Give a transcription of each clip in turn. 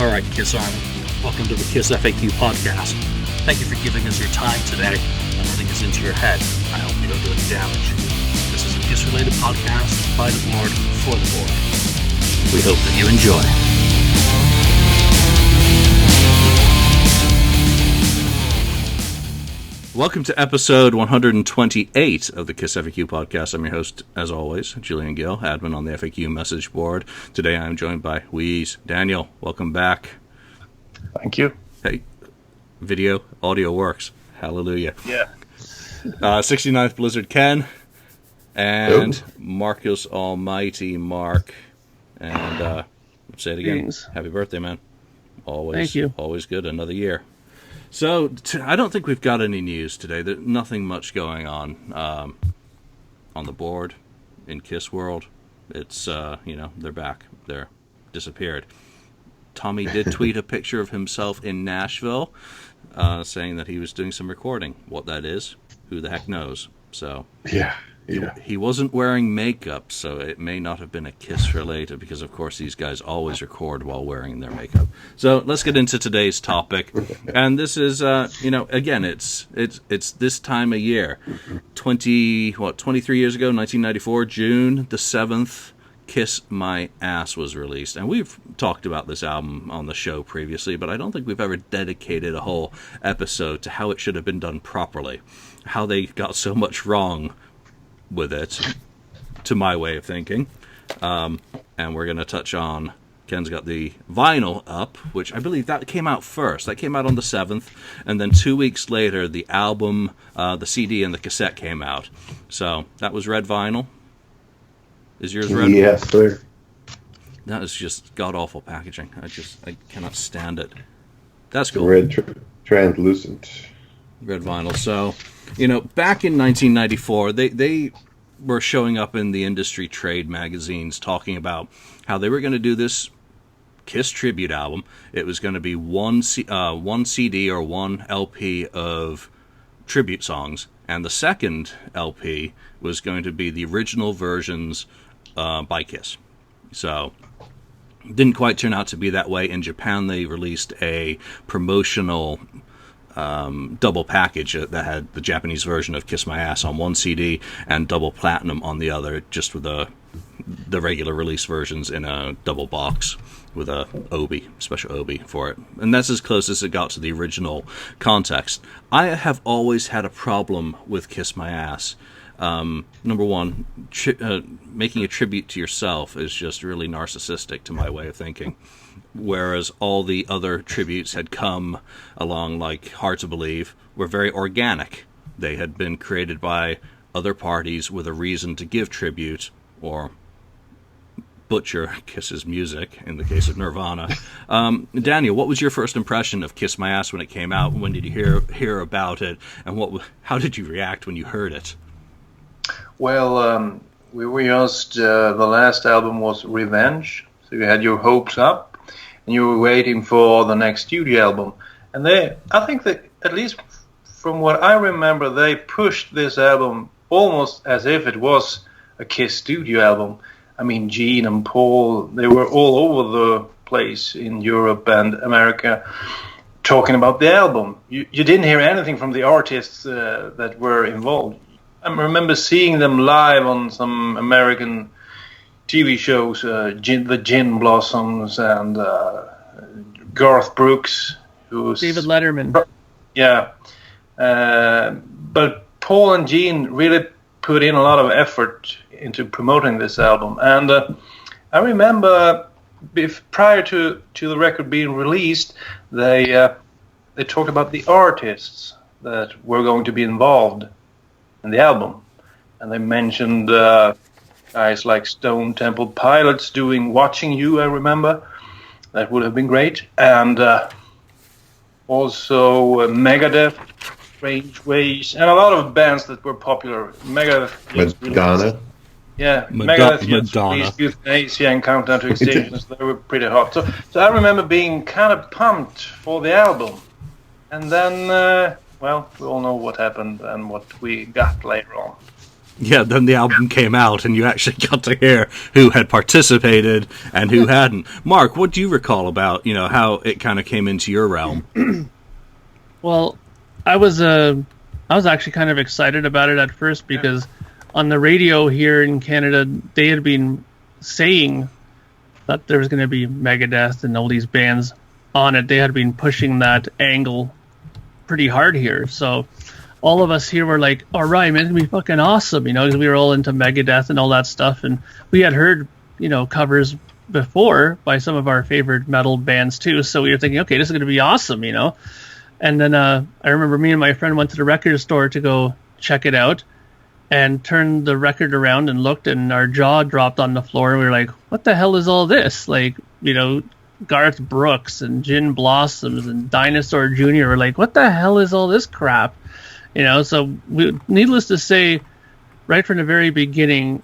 All right, Kiss Army, welcome to the KissFAQ podcast. Thank you for giving us your time today and letting us into your head. I hope we don't do any damage. This is a Kiss-related podcast by the board for the board. We hope that you enjoy. Welcome to episode 128 of the KissFAQ podcast. I'm your host, as always, Julian Gill, admin on the FAQ message board. Today I'm joined by Wheeze. Daniel, welcome back. Thank you. Hey, video, audio works. Hallelujah. Yeah. 69th Blizzard Ken, and Marcus Almighty Mark. And let's say it again. Thanks. Happy birthday, man. Always, Thank you. Always good. Another year. So, I don't think we've got any news today. There's nothing much going on the board in Kiss World. It's, they're back. They're disappeared. Tommy did tweet a picture of himself in Nashville saying that he was doing some recording. What that is, who the heck knows? So, yeah. He wasn't wearing makeup, so it may not have been a Kiss related, because of course these guys always record while wearing their makeup. So let's get into today's topic, and this is, again, it's this time of year, 23 years ago, 1994, June the 7th, Kiss My Ass was released, and we've talked about this album on the show previously, but I don't think we've ever dedicated a whole episode to how it should have been done properly, how they got so much wrong with it, to my way of thinking. And we're going to touch on, Ken's got the vinyl up, which I believe that came out first. That came out on the 7th, and then 2 weeks later, the album, the CD and the cassette came out. So, that was red vinyl. Is yours red? Yes, sir. That is just god-awful packaging. I cannot stand it. That's cool. Red translucent. Red vinyl. So, back in 1994, they were showing up in the industry trade magazines talking about how they were going to do this Kiss tribute album. It was going to be one CD or one LP of tribute songs, and the second LP was going to be the original versions by Kiss. So, didn't quite turn out to be that way. In Japan, they released a promotional double package that had the Japanese version of Kiss My Ass on one CD and double platinum on the other, just with the regular release versions in a double box with a special obi for it. And that's as close as it got to the original context. I have always had a problem with Kiss My Ass. Number one, making a tribute to yourself is just really narcissistic to my way of thinking. Whereas all the other tributes had come along, like Hard to Believe, were very organic. They had been created by other parties with a reason to give tribute, or butcher Kiss's music, in the case of Nirvana. Daniel, what was your first impression of Kiss My Ass when it came out? When did you hear about it? And how did you react when you heard it? Well, we were just, the last album was Revenge, so you had your hopes up, and you were waiting for the next studio album. And I think that, at least from what I remember, they pushed this album almost as if it was a Kiss studio album. I mean, Gene and Paul, they were all over the place in Europe and America talking about the album. You didn't hear anything from the artists that were involved. I remember seeing them live on some American TV shows, the Gin Blossoms and Garth Brooks, who was David Letterman. Yeah, but Paul and Gene really put in a lot of effort into promoting this album, and I remember prior to the record being released, they talked about the artists that were going to be involved in the album, and they mentioned guys like Stone Temple Pilots doing Watching You. I remember that would have been great, and also Megadeth, Strange Ways, and a lot of bands that were popular. Megadeth, Madonna. Megadeth just released Euthanasia and Countdown to Extinction, so they were pretty hot. So I remember being kind of pumped for the album, and then. Well, we all know what happened and what we got later on. Yeah, then the album came out, and you actually got to hear who had participated and who hadn't. Mark, what do you recall about how it kind of came into your realm? Well, I was actually kind of excited about it at first because on the radio here in Canada, they had been saying that there was going to be Megadeth and all these bands on it. They had been pushing that angle pretty hard here. So all of us here were like, all right, man, it's going to be fucking awesome, because we were all into Megadeth and all that stuff. And we had heard, covers before by some of our favorite metal bands too. So we were thinking, okay, this is going to be awesome, And then I remember me and my friend went to the record store to go check it out and turned the record around and looked, and our jaw dropped on the floor. And we were like, what the hell is all this? Like, Garth Brooks and Gin Blossoms and Dinosaur Jr. were like, what the hell is all this crap? So needless to say, right from the very beginning,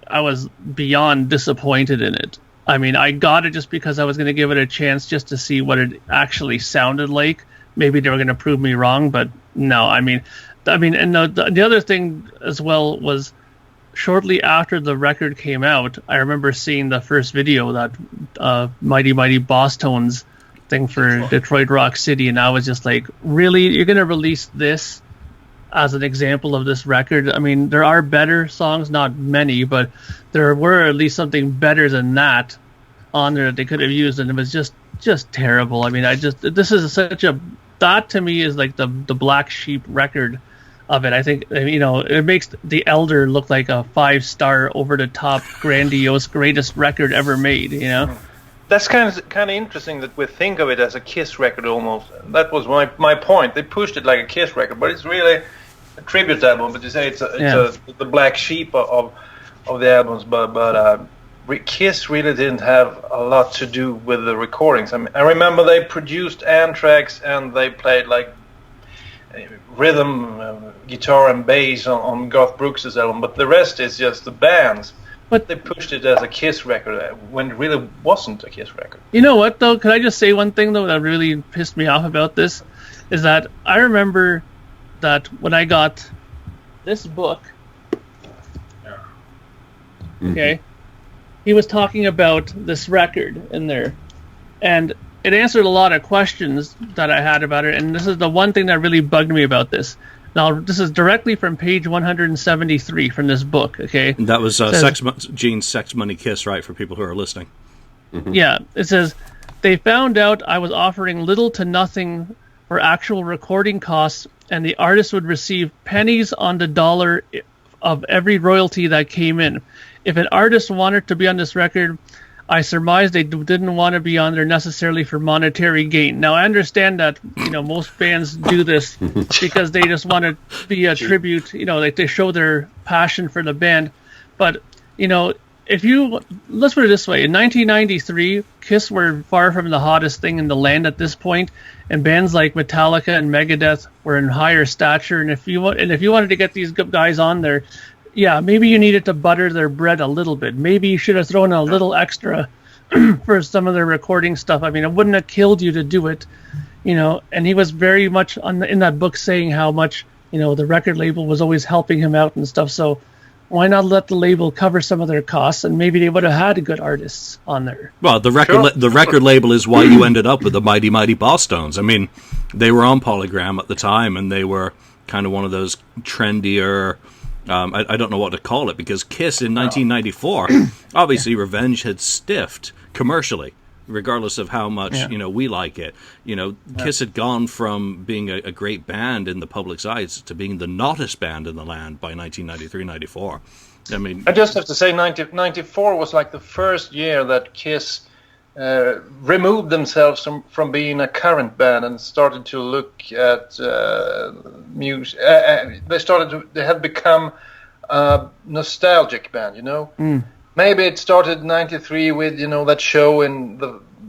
I was beyond disappointed in it. I mean, I got it just because I was going to give it a chance just to see what it actually sounded like. Maybe they were going to prove me wrong, but no. I mean, and the other thing as well was shortly after the record came out, I remember seeing the first video, that Mighty Mighty Boss Tones thing for Detroit Rock City, and I was just like, really? You're going to release this as an example of this record? I mean, there are better songs, not many, but there were at least something better than that on there that they could have used, and it was just terrible. I mean, this is that to me is like the black sheep record of it. I think, it makes The Elder look like a 5-star, over-the-top, grandiose, greatest record ever made, That's kind of interesting that we think of it as a Kiss record almost. That was my point. They pushed it like a Kiss record, but it's really a tribute album. But you say it's the black sheep of the albums. But Kiss really didn't have a lot to do with the recordings. I mean, I remember they produced Anthrax and they played like rhythm, guitar and bass on Garth Brooks' album, but the rest is just the bands. But they pushed it as a Kiss record when it really wasn't a Kiss record. You know what, though? Could I just say one thing, though, that really pissed me off about this? Is that I remember that when I got this book, okay, he was talking about this record in there. And it answered a lot of questions that I had about it. And this is the one thing that really bugged me about this. Now, this is directly from page 173 from this book, okay? And that was Gene's Sex, Money, Kiss, right, for people who are listening. Mm-hmm. Yeah, it says, they found out I was offering little to nothing for actual recording costs, and the artist would receive pennies on the dollar of every royalty that came in. If an artist wanted to be on this record, I surmised they didn't want to be on there necessarily for monetary gain. Now, I understand that, most bands do this because they just want to be a tribute, like they show their passion for the band. But, let's put it this way. In 1993, Kiss were far from the hottest thing in the land at this point, and bands like Metallica and Megadeth were in higher stature. And if you wanted to get these guys on there, yeah, maybe you needed to butter their bread a little bit. Maybe you should have thrown a little extra for some of their recording stuff. I mean, it wouldn't have killed you to do it, And he was very much in that book saying how much, the record label was always helping him out and stuff. So why not let the label cover some of their costs, and maybe they would have had good artists on there. Well, the record label is why you ended up with the Mighty Mighty Boss Tones. I mean, they were on Polygram at the time, and they were kind of one of those trendier. I don't know what to call it, because Kiss in 1994, obviously Revenge had stiffed commercially, regardless of how much we like it. Kiss had gone from being a great band in the public's eyes to being the nottest band in the land by 1993-94. I mean, I just have to say 94 was like the first year that Kiss removed themselves from being a current band and started to look at music. They had become a nostalgic band, Maybe it started in 93 with, that show in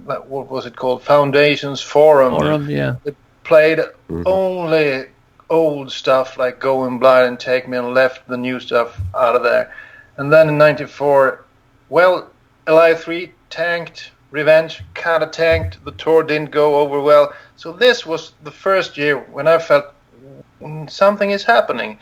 what was it called? Foundations Forum. Yeah. They played only old stuff like Going Blind and Take Me, and left the new stuff out of there. And then in 94, Alive 3 tanked. Revenge kind of tanked. The tour didn't go over well. So this was the first year when I felt something is happening.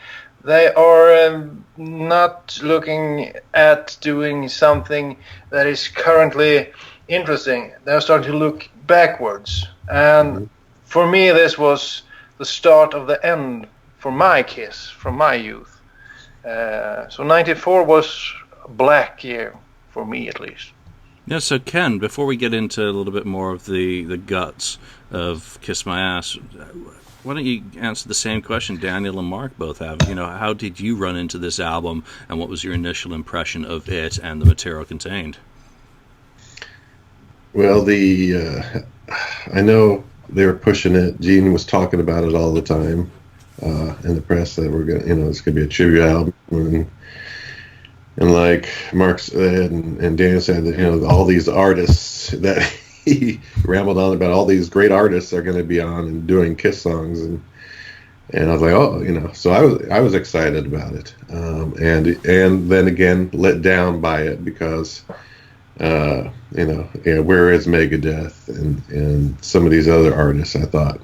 they are not looking at doing something that is currently interesting. They're starting to look backwards. And for me, this was the start of the end for my Kiss, from my youth. So 94 was a black year, for me at least. Yeah, so Ken, before we get into a little bit more of the guts of Kiss My Ass, why don't you answer the same question Daniel and Mark both have? How did you run into this album, and what was your initial impression of it and the material contained? Well, I know they were pushing it. Gene was talking about it all the time in the press that we're gonna, it's gonna be a tribute album, and like Mark said and Daniel said that all these artists that he rambled on about, all these great artists are going to be on and doing Kiss songs, and I was like, so I was excited about it, and then again let down by it because where is Megadeth and some of these other artists? I thought,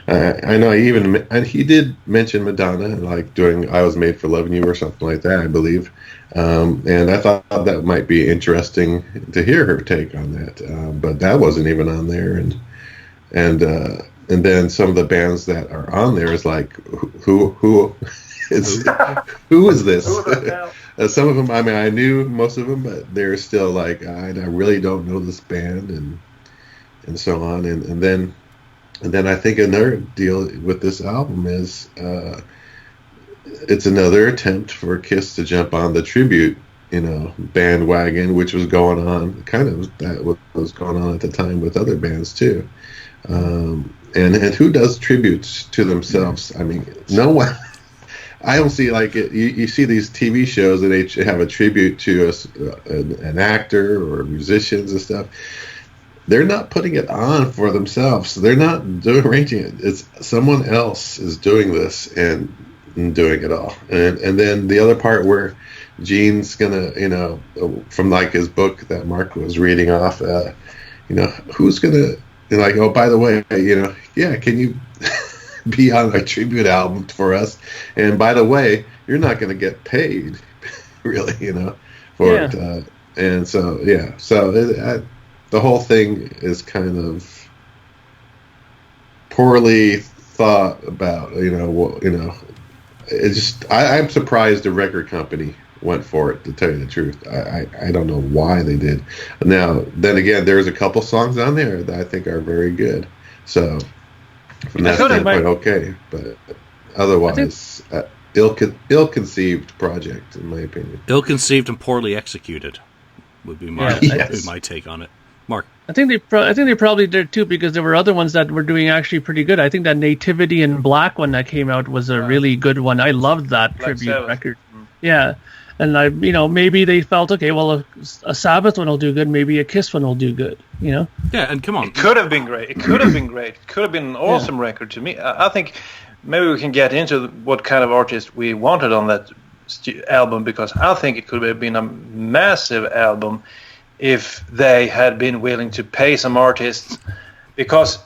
I know he did mention Madonna, like doing "I Was Made for Loving You" or something like that, I believe. And I thought that might be interesting to hear her take on that, but that wasn't even on there. And then some of the bands that are on there is like, who is this? Some of them, I mean, I knew most of them, but they're still like, I really don't know this band, and so on. And then I think another deal with this album is. It's another attempt for Kiss to jump on the tribute, bandwagon, which was going on, that was going on at the time with other bands too. And who does tributes to themselves? I mean, no one. I don't see like it. You see these TV shows that they have a tribute to an actor or musicians and stuff. They're not putting it on for themselves. They're not arranging it. It's someone else is doing this and doing it all. And then the other part where Gene's gonna, from like his book that Mark was reading off, who's gonna, like, oh, by the way, can you be on a tribute album for us? And by the way, you're not gonna get paid, really, for it. And so, the whole thing is kind of poorly thought about, It's just I'm surprised the record company went for it, to tell you the truth. I don't know why they did. Now, then again, there's a couple songs on there that I think are very good. So from that standpoint, okay. But otherwise, ill-conceived project, in my opinion. Ill-conceived and poorly executed would be my take on it. Mark, I think they probably did too, because there were other ones that were doing actually pretty good. I think that Nativity in Black one that came out was a really good one. I loved that tribute record. Yeah, and maybe they felt, okay, well, a Sabbath one will do good, maybe a Kiss one will do good. Yeah, and come on, it could have been great. It could have been great. It could have been an awesome record to me. I think maybe we can get into what kind of artist we wanted on that album, because I think it could have been a massive album if they had been willing to pay some artists, because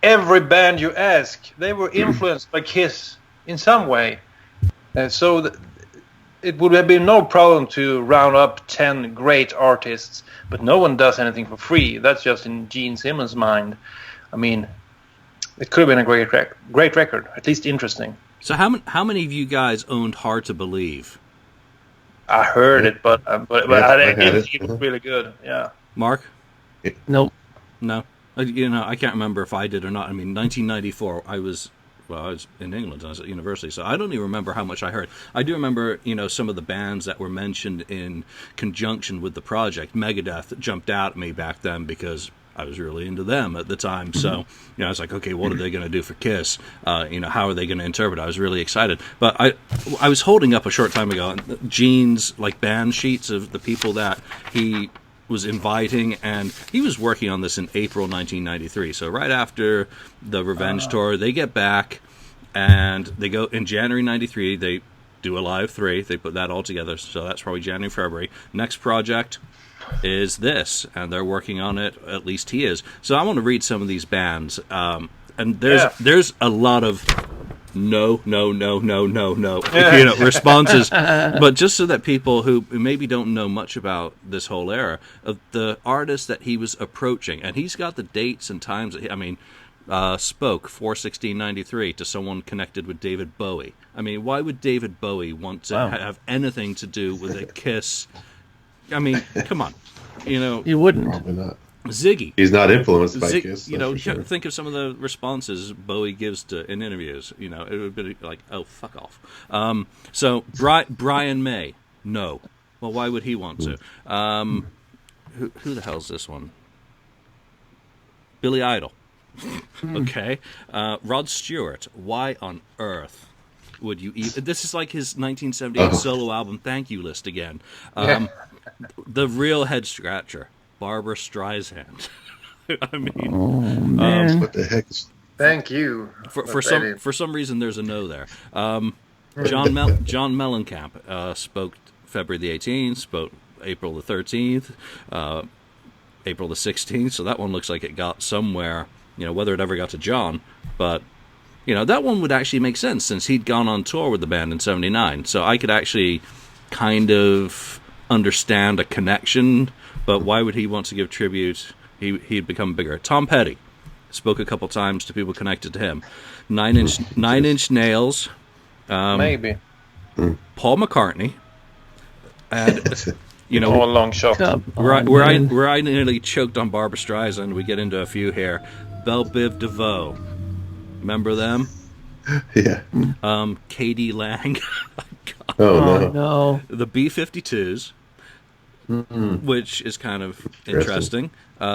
every band you ask, they were influenced by Kiss in some way. And so it would have been no problem to round up 10 great artists, but no one does anything for free. That's just in Gene Simmons' mind. I mean, it could have been a great record, at least interesting. So how many of you guys owned Hard to Believe? I heard it, but it was really good. Yeah. Mark? Nope. No. I can't remember if I did or not. I mean, 1994, I was in England. I was at university, so I don't even remember how much I heard. I do remember, some of the bands that were mentioned in conjunction with the project. Megadeth jumped out at me back then because I was really into them at the time. So, I was like, okay, what are they going to do for Kiss? How are they going to interpret it? I was really excited. But I was holding up a short time ago Gene's band sheets of the people that he was inviting, and he was working on this in April 1993. So right after the Revenge tour, they get back, and they go in January 93, they do a Live 3. They put that all together. So that's probably January, February. Next project is this, and they're working on it. At least he is. So I want to read some of these bands, and there's a lot of no, no, no, no, no, no, responses. But just so that people who maybe don't know much about this whole era, of the artists that he was approaching, and he's got the dates and times, spoke 4/16/93 to someone connected with David Bowie. I mean, why would David Bowie want to have anything to do with a Kiss? I mean, come on. He wouldn't. Probably not. Ziggy. He's not influenced by Kiss. Sure. Think of some of the responses Bowie gives in interviews. It would be like, "Oh, fuck off." So Brian May, no. Well, why would he want to? Who the hell's this one? Billy Idol. Okay. Rod Stewart. Why on earth would you even... This is like his 1978 solo album thank you list again. The real head scratcher, Barbara Streisand. I mean... what the heck? Thank you. For some reason, there's a no there. John Mellencamp spoke February the 18th, spoke April the 13th, April the 16th, so that one looks like it got somewhere... whether it ever got to John, but, that one would actually make sense since he'd gone on tour with the band in 79. So I could actually kind of understand a connection, but why would he want to give tribute? He'd become bigger. Tom Petty spoke a couple times to people connected to him. Nine Inch Nails. Maybe. Paul McCartney. And... all long shot. Where I nearly choked on Barbra Streisand, we get into a few here. Belle Biv DeVoe. Remember them? Yeah. Katie Lang. No. The B-52s, which is kind of interesting.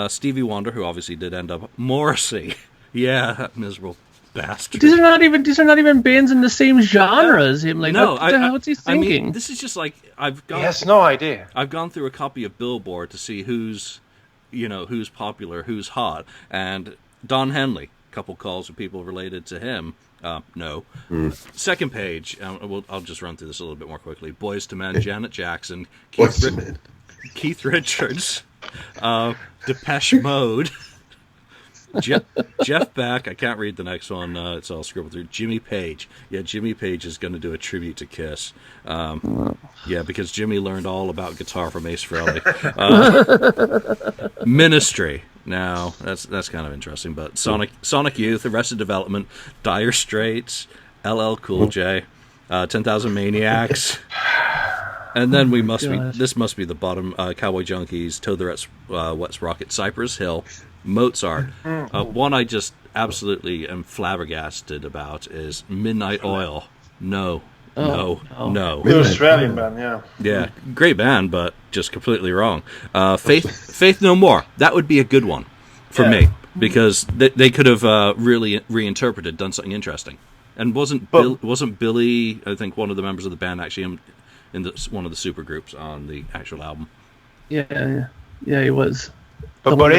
Stevie Wonder, who obviously did end up... Morrissey. Yeah, that miserable bastard. These are not even bands in the same genre as him. Like, no, what's he thinking? I mean, this is just like he has no idea. I've gone through a copy of Billboard to see who's popular, who's hot, and Don Henley. A couple calls with people related to him. No. Second page. I'll just run through this a little bit more quickly. Boyz II Men, Janet Jackson, Keith Richards, Depeche Mode. Jeff Beck, I can't read the next one. It's all scribbled through. Jimmy Page. Yeah, Jimmy Page is going to do a tribute to Kiss. Because Jimmy learned all about guitar from Ace Frehley. Ministry. Now, that's kind of interesting. But Sonic Youth, Arrested Development, Dire Straits, LL Cool J, 10,000 Maniacs. And then this must be the bottom. Cowboy Junkies, Toad the Wet Rocket, Cypress Hill, Mozart. One I just absolutely am flabbergasted about is Midnight Oil. No. The Australian band, yeah. Yeah, great band, but just completely wrong. Faith No More. That would be a good one for me because they could have really reinterpreted, done something interesting. And wasn't Billy? I think one of the members of the band actually in one of the super groups on the actual album. Yeah, he was. But one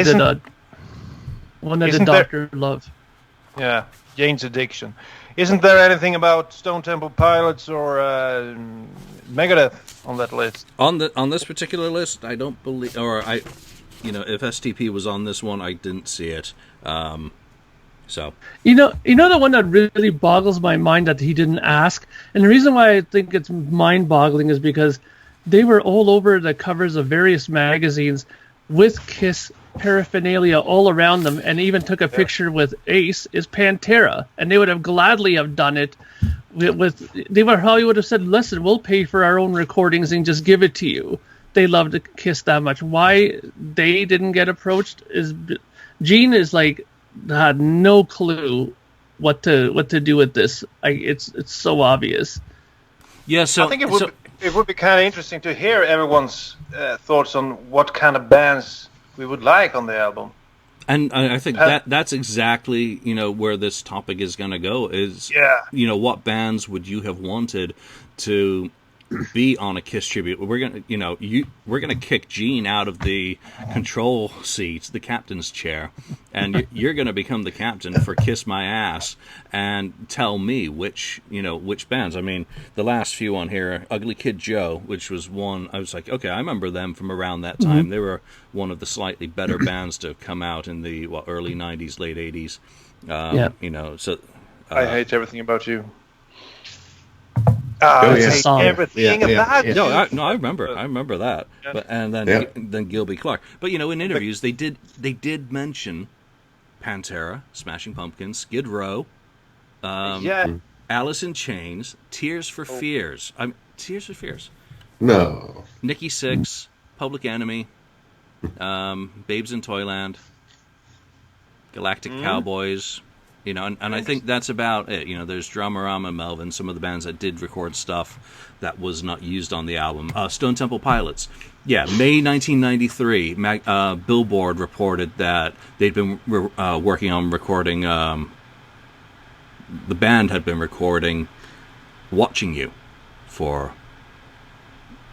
that did Dr. Love. Yeah, Jane's Addiction. Isn't there anything about Stone Temple Pilots or Megadeth on that list? On this particular list, I don't believe, if STP was on this one, I didn't see it. So the one that really boggles my mind that he didn't ask, and the reason why I think it's mind-boggling is because they were all over the covers of various magazines with Kiss paraphernalia all around them, and even took a picture with Ace, is Pantera, and they would have gladly have done it they probably would have said, listen, we'll pay for our own recordings and just give it to you. They loved Kiss that much. Why they didn't get approached is Gene is like had no clue what to do with this. It's so obvious. Yeah, so I think it would be kind of interesting to hear everyone's thoughts on what kind of bands we would like on the album. And I think that's exactly, where this topic is going to go is, what bands would you have wanted to be on a Kiss tribute? We're going to kick Gene out of the control seat, the captain's chair, and you're going to become the captain for Kiss My Ass and tell me which bands. I mean, the last few on here, Ugly Kid Joe, which was one, I was like, okay, I remember them from around that time. Mm-hmm. They were one of the slightly better bands to come out in the early 90s, late 80s. So I Hate Everything About You. Oh, I yeah. hate Song. everything about you. No, I remember that. Yeah. But and Yeah. then Gilby Clarke. But in interviews they did mention Pantera, Smashing Pumpkins, Skid Row, Yeah. Alice in Chains, Tears for Fears. Tears for Fears. No. Nikki Sixx, Public Enemy, Babes in Toyland, Galactic Cowboys. And I think that's about it. There's Dramarama, Melvin, some of the bands that did record stuff that was not used on the album. Stone Temple Pilots. Yeah, May 1993, Billboard reported that they'd been working on recording, the band had been recording Watching You for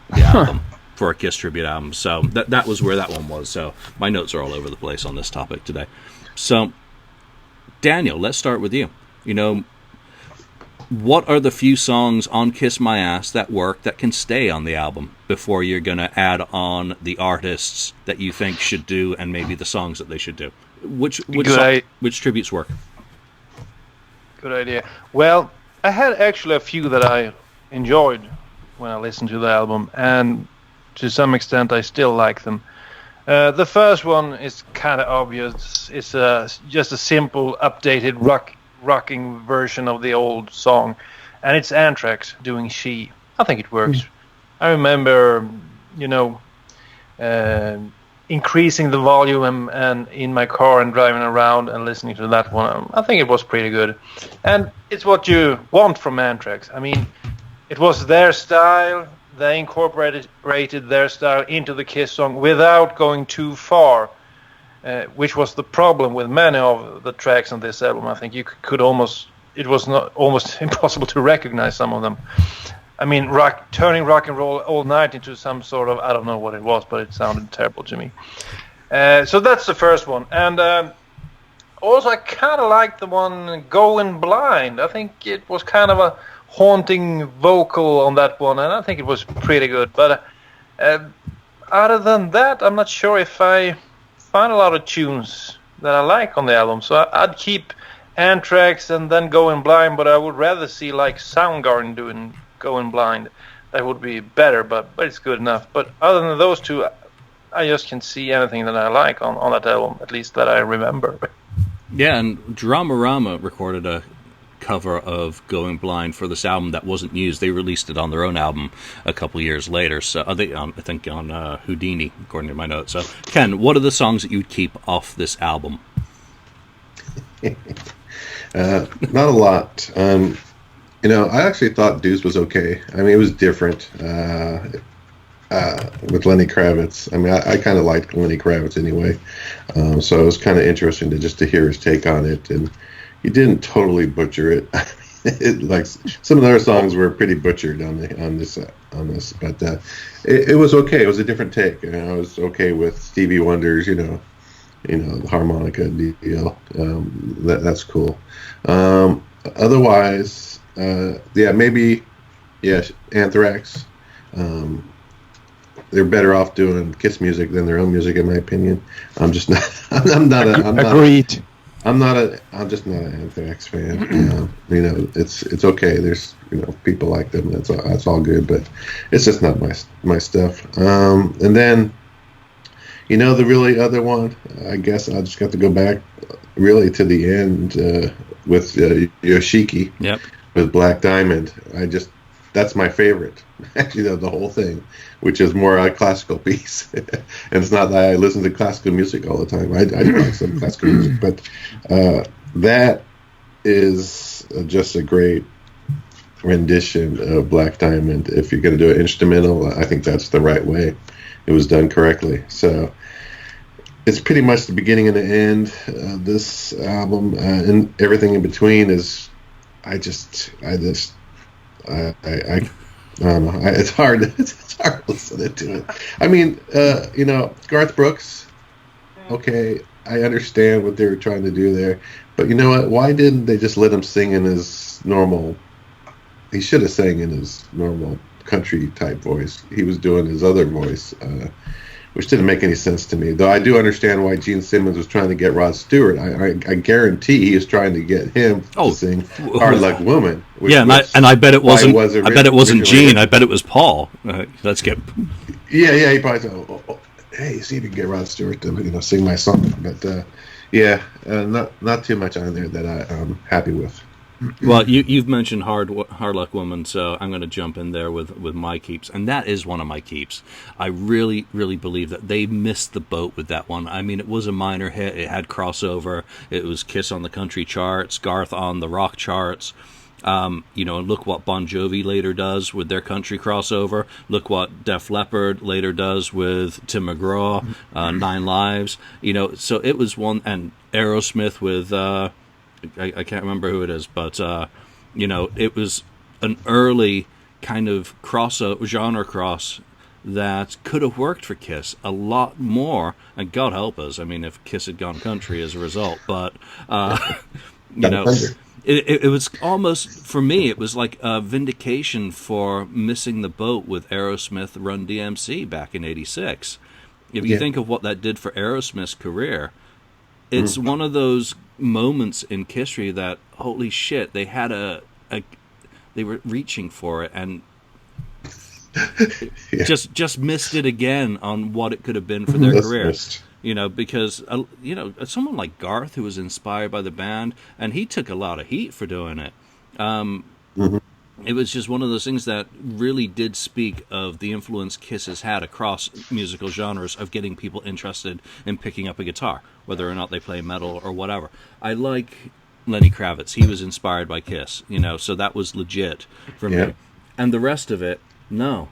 the album, for a Kiss tribute album. So that was where that one was. So my notes are all over the place on this topic today. So, Daniel, let's start with you. What are the few songs on Kiss My Ass that work that can stay on the album before you're going to add on the artists that you think should do and maybe the songs that they should do? Which tributes work? Good idea. Well, I had actually a few that I enjoyed when I listened to the album, and to some extent I still like them. The first one is kind of obvious. It's just a simple, updated rocking version of the old song, and it's Anthrax doing She. I think it works. I remember, increasing the volume and in my car and driving around and listening to that one. I think it was pretty good, and it's what you want from Anthrax. I mean, it was their style. They incorporated their style into the Kiss song without going too far, which was the problem with many of the tracks on this album. I think you could almost impossible to recognize some of them. I mean, turning Rock and Roll All Night into some sort of, I don't know what it was, but it sounded terrible to me. So that's the first one. And also I kind of liked the one Going Blind. I think it was kind of a haunting vocal on that one, and I think it was pretty good. But other than that, I'm not sure if I find a lot of tunes that I like on the album. So I'd keep Anthrax and then Going Blind, but I would rather see like Soundgarden doing Going Blind. That would be better, but it's good enough. But other than those two, I just can see anything that I like on that album, at least that I remember. Yeah, and Dramarama recorded a cover of Going Blind for this album that wasn't used. They released it on their own album a couple years later. So I think on Houdini, according to my notes. So Ken, what are the songs that you'd keep off this album? Not a lot. I actually thought Deuce was okay. I mean, it was different with Lenny Kravitz. I mean, I kind of liked Lenny Kravitz anyway, so it was kind of interesting to hear his take on it, and he didn't totally butcher it. Like some of the other songs were pretty butchered on this, but it was okay. It was a different take, and I was okay with Stevie Wonder's, the harmonica deal. That's cool. Otherwise, maybe Anthrax. They're better off doing Kiss music than their own music, in my opinion. I'm just not. Agreed. I'm just not an Anthrax fan. It's okay. There's people like them. That's all good, but it's just not my stuff. And then, the really other one, I guess I'll just have to go back really to the end with Yoshiki. Yep. With Black Diamond. That's my favorite. Actually, the whole thing, which is more a classical piece. And it's not that I listen to classical music all the time. I do like some classical music, but that is just a great rendition of Black Diamond. If you're going to do an instrumental, I think that's the right way. It was done correctly. So it's pretty much the beginning and the end of this album, and everything in between is. I don't know. It's hard. It's hard listening to it. I mean, Garth Brooks. Okay, I understand what they were trying to do there, but you know what? Why didn't they just let him sing in his normal? He should have sang in his normal country type voice. He was doing his other voice, which didn't make any sense to me. Though I do understand why Gene Simmons was trying to get Rod Stewart. I guarantee he was trying to get him to sing "Hard Luck Woman." Yeah, and I bet it wasn't. I bet it wasn't Gene. I bet it was Paul. Let's get. Yeah. He probably said, "Hey, see if you can get Rod Stewart to sing my song." But not too much on there that I'm happy with. Well, you've mentioned Hard Luck Woman, so I'm going to jump in there with my keeps, and that is one of my keeps. I really, really believe that they missed the boat with that one. I mean, it was a minor hit. It had crossover. It was Kiss on the country charts, Garth on the rock charts. And look what Bon Jovi later does with their country crossover. Look what Def Leppard later does with Tim McGraw, 9 Lives. So it was one, and Aerosmith with... I can't remember who it is, but it was an early kind of genre cross that could have worked for Kiss a lot more. And God help us, I mean, if Kiss had gone country as a result. But it was almost, for me, it was like a vindication for missing the boat with Aerosmith Run DMC back in '86. If you think of what that did for Aerosmith's career, it's one of those moments in history that, holy shit, they had they were reaching for it and just missed it again on what it could have been for their career. Because someone like Garth, who was inspired by the band, and he took a lot of heat for doing it. It was just one of those things that really did speak of the influence Kiss has had across musical genres of getting people interested in picking up a guitar, whether or not they play metal or whatever. I like Lenny Kravitz. He was inspired by Kiss, so that was legit for me. And the rest of it, no.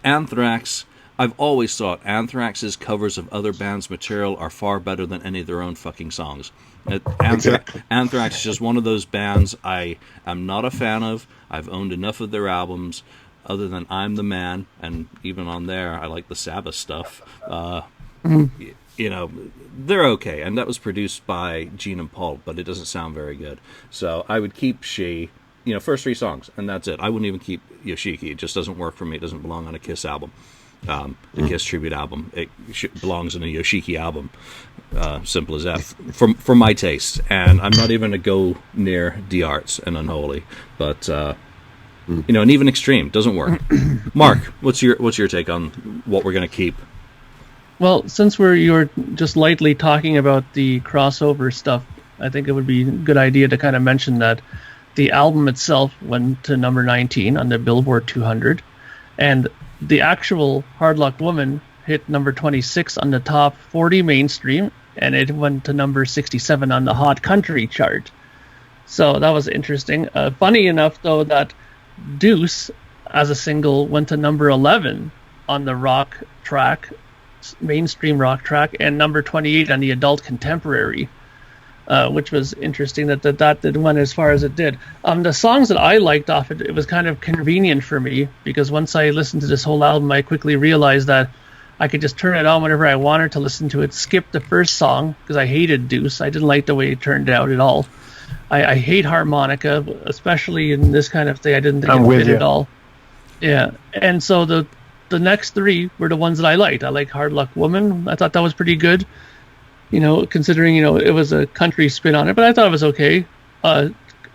Anthrax, I've always thought Anthrax's covers of other bands' material are far better than any of their own fucking songs. Anthrax is just one of those bands I am not a fan of. I've owned enough of their albums, other than I'm the Man, and even on there, I like the Sabbath stuff. They're okay, and that was produced by Gene and Paul, but it doesn't sound very good. So I would keep She, first 3 songs, and that's it. I wouldn't even keep Yoshiki. It just doesn't work for me. It doesn't belong on a Kiss album. The Kiss tribute album. It belongs in a Yoshiki album. Simple as that. For my taste. And I'm not even going to go near D-Arts and Unholy. But, and even Extreme doesn't work. Mark, what's your take on what we're going to keep? Well, since you were just lightly talking about the crossover stuff, I think it would be a good idea to kind of mention that the album itself went to number 19 on the Billboard 200, and the actual Hard Luck Woman hit number 26 on the top 40 mainstream, and it went to number 67 on the Hot Country chart. So that was interesting. Funny enough, though, that Deuce, as a single, went to number 11 on the rock track, mainstream rock track, and number 28 on the adult contemporary, which was interesting that did went as far as it did. The songs that I liked off it was kind of convenient for me, because once I listened to this whole album, I quickly realized that I could just turn it on whenever I wanted to listen to it, skip the first song, because I hated Deuce. I didn't like the way it turned out at all. I hate harmonica, especially in this kind of thing. I didn't think it fit at all. Yeah, and so the next 3 were the ones that I liked. I like Hard Luck Woman. I thought that was pretty good. Considering, it was a country spin on it, but I thought it was okay.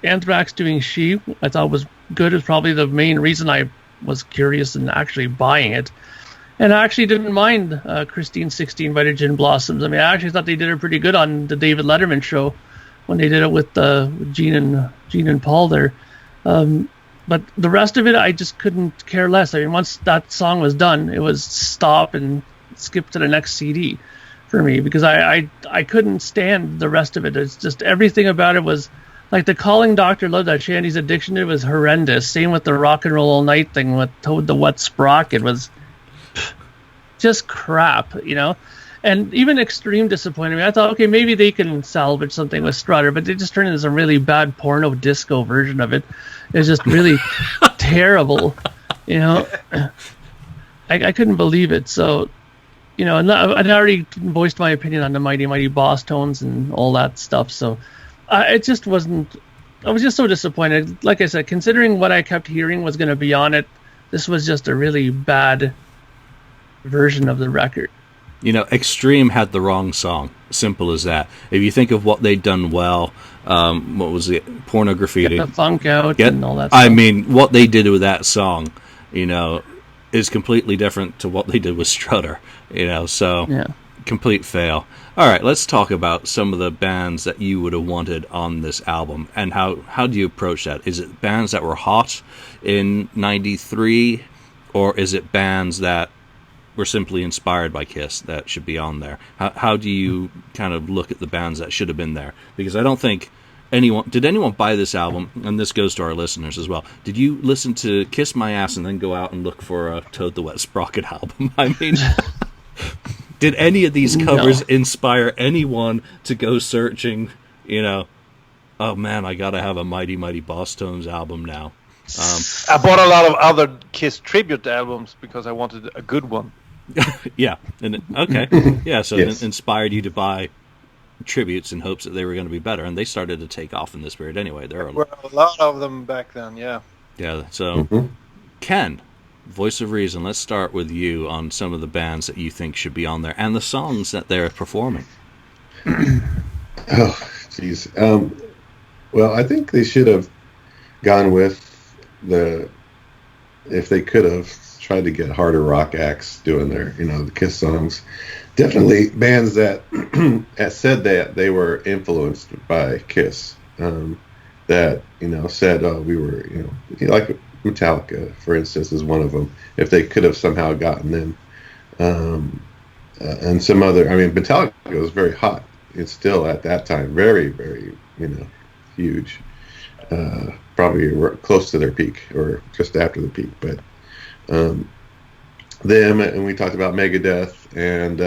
Anthrax doing She, I thought was good. It was probably the main reason I was curious and actually buying it. And I actually didn't mind Christine 16 by the Gin Blossoms. I mean, I actually thought they did it pretty good on the David Letterman show when they did it with Gene and Paul there. But the rest of it, I just couldn't care less. I mean, once that song was done, it was stop and skip to the next CD for me, because I couldn't stand the rest of it. It's just everything about it was like the Calling Dr. Love that Shandy's Addiction did was horrendous. Same with the Rock and Roll All Night thing with Toad the Wet Sprocket was just crap, And even Extreme disappointed me. I thought, okay, maybe they can salvage something with Strutter, but they just turned into some really bad porno disco version of it. It was just really terrible, I couldn't believe it. So, and I'd already voiced my opinion on the Mighty Mighty Boss Tones and all that stuff. So it just wasn't. I was just so disappointed. Like I said, considering what I kept hearing was going to be on it, this was just a really bad version of the record. You know, Extreme had the wrong song. Simple as that. If you think of what they'd done well, what was it? Pornography. Get the funk out and all that stuff. I mean, what they did with that song, you know, is completely different to what they did with Strutter. You know, so complete fail. All right, let's talk about some of the bands that you would have wanted on this album, and how do you approach that? Is it bands that were hot in '93, or is it bands that were simply inspired by Kiss that should be on there? How do you kind of look at the bands that should have been there? Because I don't think did anyone buy this album, and this goes to our listeners as well, did you listen to Kiss My Ass and then go out and look for a Toad the Wet Sprocket album? I mean, did any of these covers inspire anyone to go searching, you know, oh man, I gotta have a Mighty Mighty Boss Tones album now? I bought a lot of other Kiss tribute albums because I wanted a good one. Yeah, and so it inspired you to buy tributes in hopes that they were going to be better, and they started to take off in this period anyway. There were a lot of them back then, yeah. So Ken, voice of reason, let's start with you on some of the bands that you think should be on there and the songs that they're performing. Oh, jeez. Well, I think they should have gone with if they could have tried to get harder rock acts doing the Kiss songs. Definitely bands that said that they were influenced by Kiss, that, said, oh, we were, like Metallica, for instance, is one of them. If they could have somehow gotten them, and some other, Metallica was very hot. It's still at that time very, very, huge. Probably close to their peak or just after the peak, but them, and we talked about Megadeth and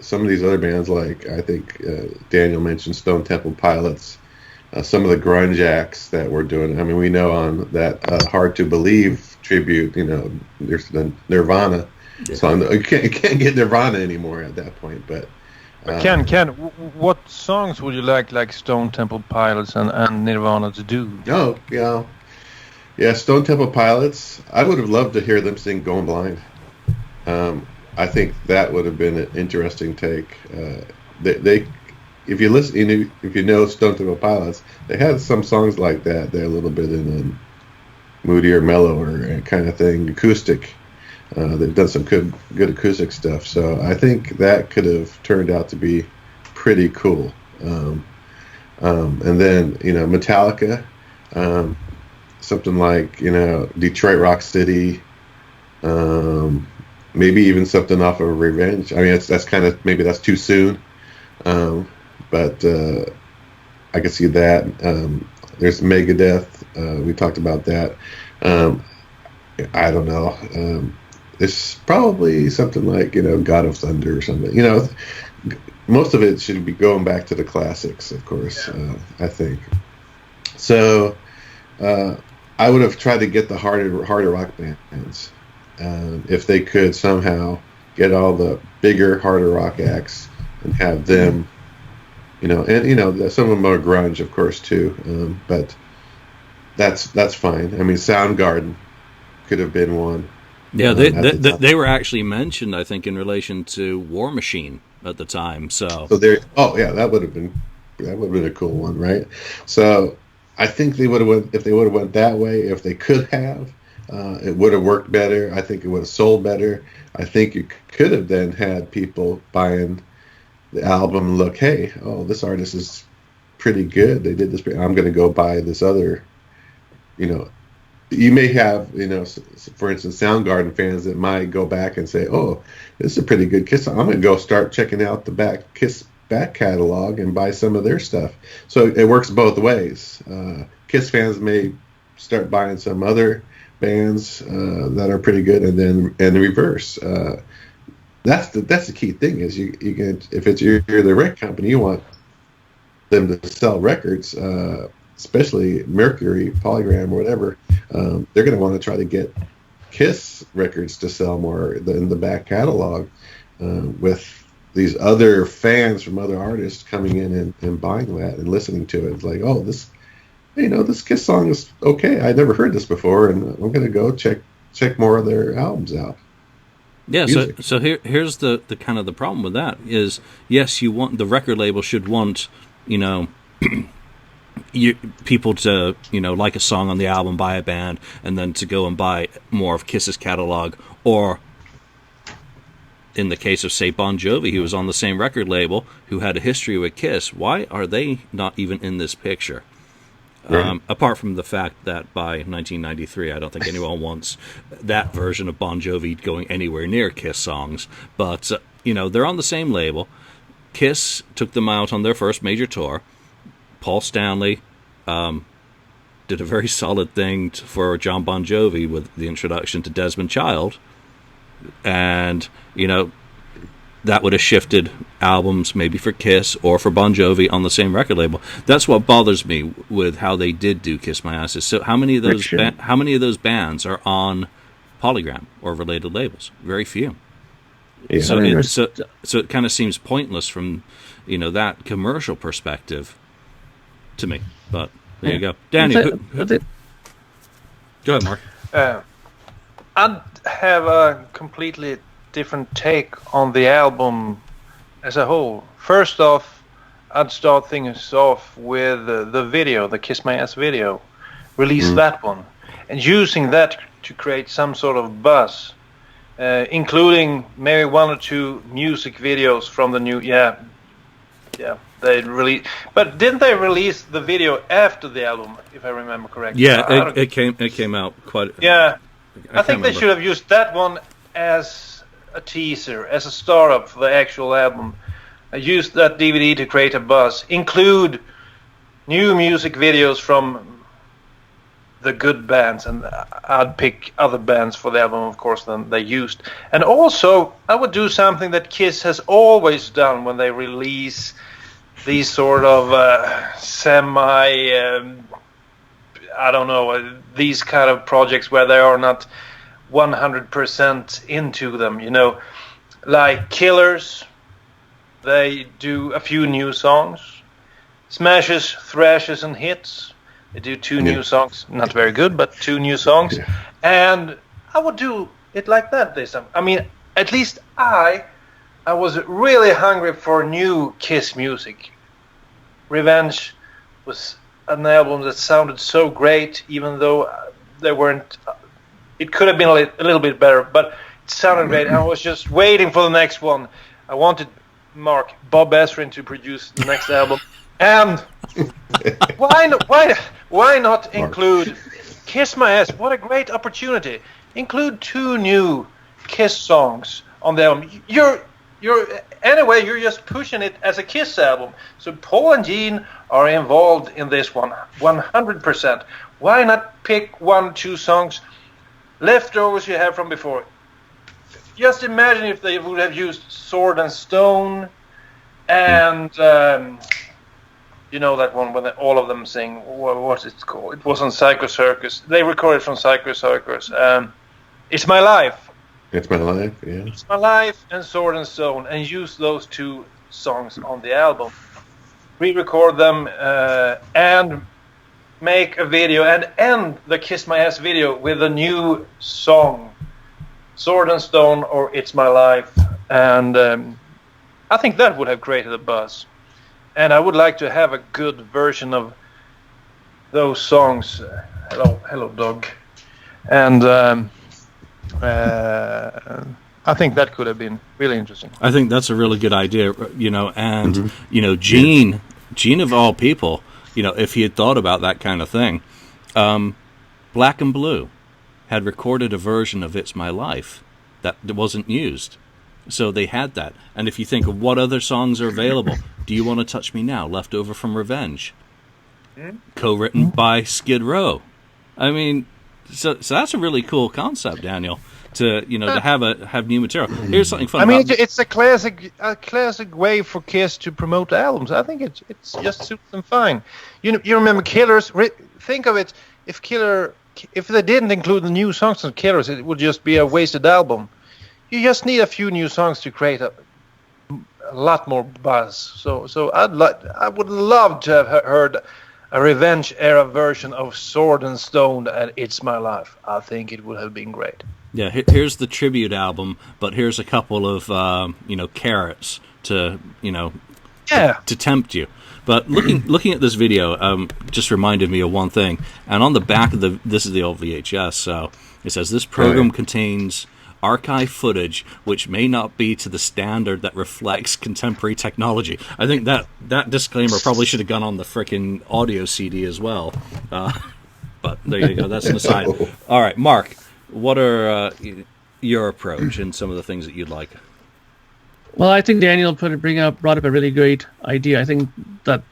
some of these other bands, like I think Daniel mentioned Stone Temple Pilots, some of the grunge acts that were doing. We know on that Hard to Believe tribute, there's the Nirvana song. You can't get Nirvana anymore at that point, but Ken, what songs would you like Stone Temple Pilots and Nirvana to do? Oh, yeah, Stone Temple Pilots. I would have loved to hear them sing "Going Blind." I think that would have been an interesting take. They if you listen, if you know Stone Temple Pilots, they had some songs like that. They're a little bit in a moodier, mellower kind of thing, acoustic. They've done some good acoustic stuff, so I think that could have turned out to be pretty cool. And then Metallica, something like Detroit Rock City, maybe even something off of Revenge. That's kind of, maybe that's too soon, but I could see that. There's Megadeth. We talked about that. I don't know. It's probably something like, God of Thunder or something. Most of it should be going back to the classics, of course, I think. So I would have tried to get the harder rock bands. If they could somehow get all the bigger, harder rock acts and have them, and some of them are grunge, of course, too. But that's fine. Soundgarden could have been one. Yeah, they were actually mentioned, I think, in relation to War Machine at the time. So there. Oh yeah, that would have been a cool one, right? So I think they would have went, if they would have went that way. If they could have, it would have worked better. I think it would have sold better. I think you could have then had people buying the album and look, hey, oh, this artist is pretty good. They did this. I'm going to go buy this other, You may have, for instance, Soundgarden fans that might go back and say, oh, this is a pretty good Kiss. I'm going to go start checking out the Kiss back catalog and buy some of their stuff. So it works both ways. Kiss fans may start buying some other bands that are pretty good, and then in reverse. That's the key thing is you can, if you're the record company, you want them to sell records, especially Mercury, Polygram, or whatever. They're going to want to try to get Kiss records to sell more than the back catalog, with these other fans from other artists coming in and buying that and listening to it. It's like, oh, this Kiss song is okay. I never heard this before, and I'm going to go check more of their albums out. Yeah, music. so here's the kind of the problem with that is, yes, you want the record label should want, you know, people to, you know, like a song on the album, buy a band, and then to go and buy more of Kiss's catalog. Or in the case of, say, Bon Jovi, who was on the same record label, who had a history with Kiss, why are they not even in this picture? Right. Apart from the fact that by 1993, I don't think anyone wants that version of Bon Jovi going anywhere near Kiss songs. But, you know, they're on the same label. Kiss took them out on their first major tour. Paul Stanley did a very solid thing for John Bon Jovi with the introduction to Desmond Child. And, you know, that would have shifted albums maybe for Kiss or for Bon Jovi on the same record label. That's what bothers me with how they did do Kiss My Ass. So how many of those bands are on Polygram or related labels? Very few. Yeah. So it kind of seems pointless from, you know, that commercial perspective to me. But there you go. Daniel, go ahead, Mark. I'd have a completely different take on the album as a whole. First off, I'd start things off with the video, the Kiss My Ass video. Release that one. And using that to create some sort of buzz. Including maybe one or two music videos from the new... Yeah, they released... But didn't they release the video after the album, if I remember correctly? Yeah, it came out quite... Yeah, I think they should have used that one as a teaser, as a startup for the actual album. I used that DVD to create a buzz. Include new music videos from the good bands, and I'd pick other bands for the album, of course, than they used. And also, I would do something that Kiss has always done when they release these sort of I don't know, these kind of projects where they are not 100% into them, you know, like Killers. They do a few new songs. Smashes, Thrashes, and Hits. They do two new songs. Not very good, but two new songs. Yeah. And I would do it like that this time. I mean, at least I was really hungry for new Kiss music. Revenge was an album that sounded so great, even though they weren't... It could have been a little bit better, but it sounded great. I was just waiting for the next one. I wanted Bob Ezrin to produce the next album. And why not include Kiss My Ass? What a great opportunity. Include two new Kiss songs on the album. You're just pushing it as a Kiss album. So Paul and Gene are involved in this one 100%. Why not pick 1-2 songs, leftovers you have from before? Just imagine if they would have used Sword and Stone and you know that one when all of them sing, what's it called? It was on Psycho Circus. They recorded from Psycho Circus. It's My Life. It's My Life, yeah. It's My Life and Sword and Stone, and use those two songs on the album. Re-record them and make a video and end the Kiss My Ass video with a new song, Sword and Stone or It's My Life. And I think that would have created a buzz. And I would like to have a good version of those songs. Hello, dog. And I think that could have been really interesting. I think that's a really good idea, you know. And you know, Gene of all people, you know, if he had thought about that kind of thing, Black and Blue had recorded a version of It's My Life that wasn't used. So they had that. And if you think of what other songs are available, Do You Want to Touch Me Now, left over from Revenge, co-written by Skid Row. I mean, so that's a really cool concept, Daniel, to have new material. Here's something fun. I mean, it's a classic way for Kiss to promote albums. I think it's just suits them fine. You remember Killers? Think of it, if they didn't include the new songs on Killers, it would just be a wasted album. You just need a few new songs to create a lot more buzz. So I would love to have heard a revenge era version of Sword and Stone and It's My Life. I think it would have been great. Yeah, here's the tribute album, but here's a couple of carrots to to tempt you. But looking at this video, just reminded me of one thing. And on the back of this is the old VHS, so it says this program contains archive footage which may not be to the standard that reflects contemporary technology. I think that disclaimer probably should have gone on the frickin' audio CD as well. But there you go. That's an aside. All right, Mark, what are your approach and some of the things that you'd like? Well, I think Daniel brought up a really great idea. I think that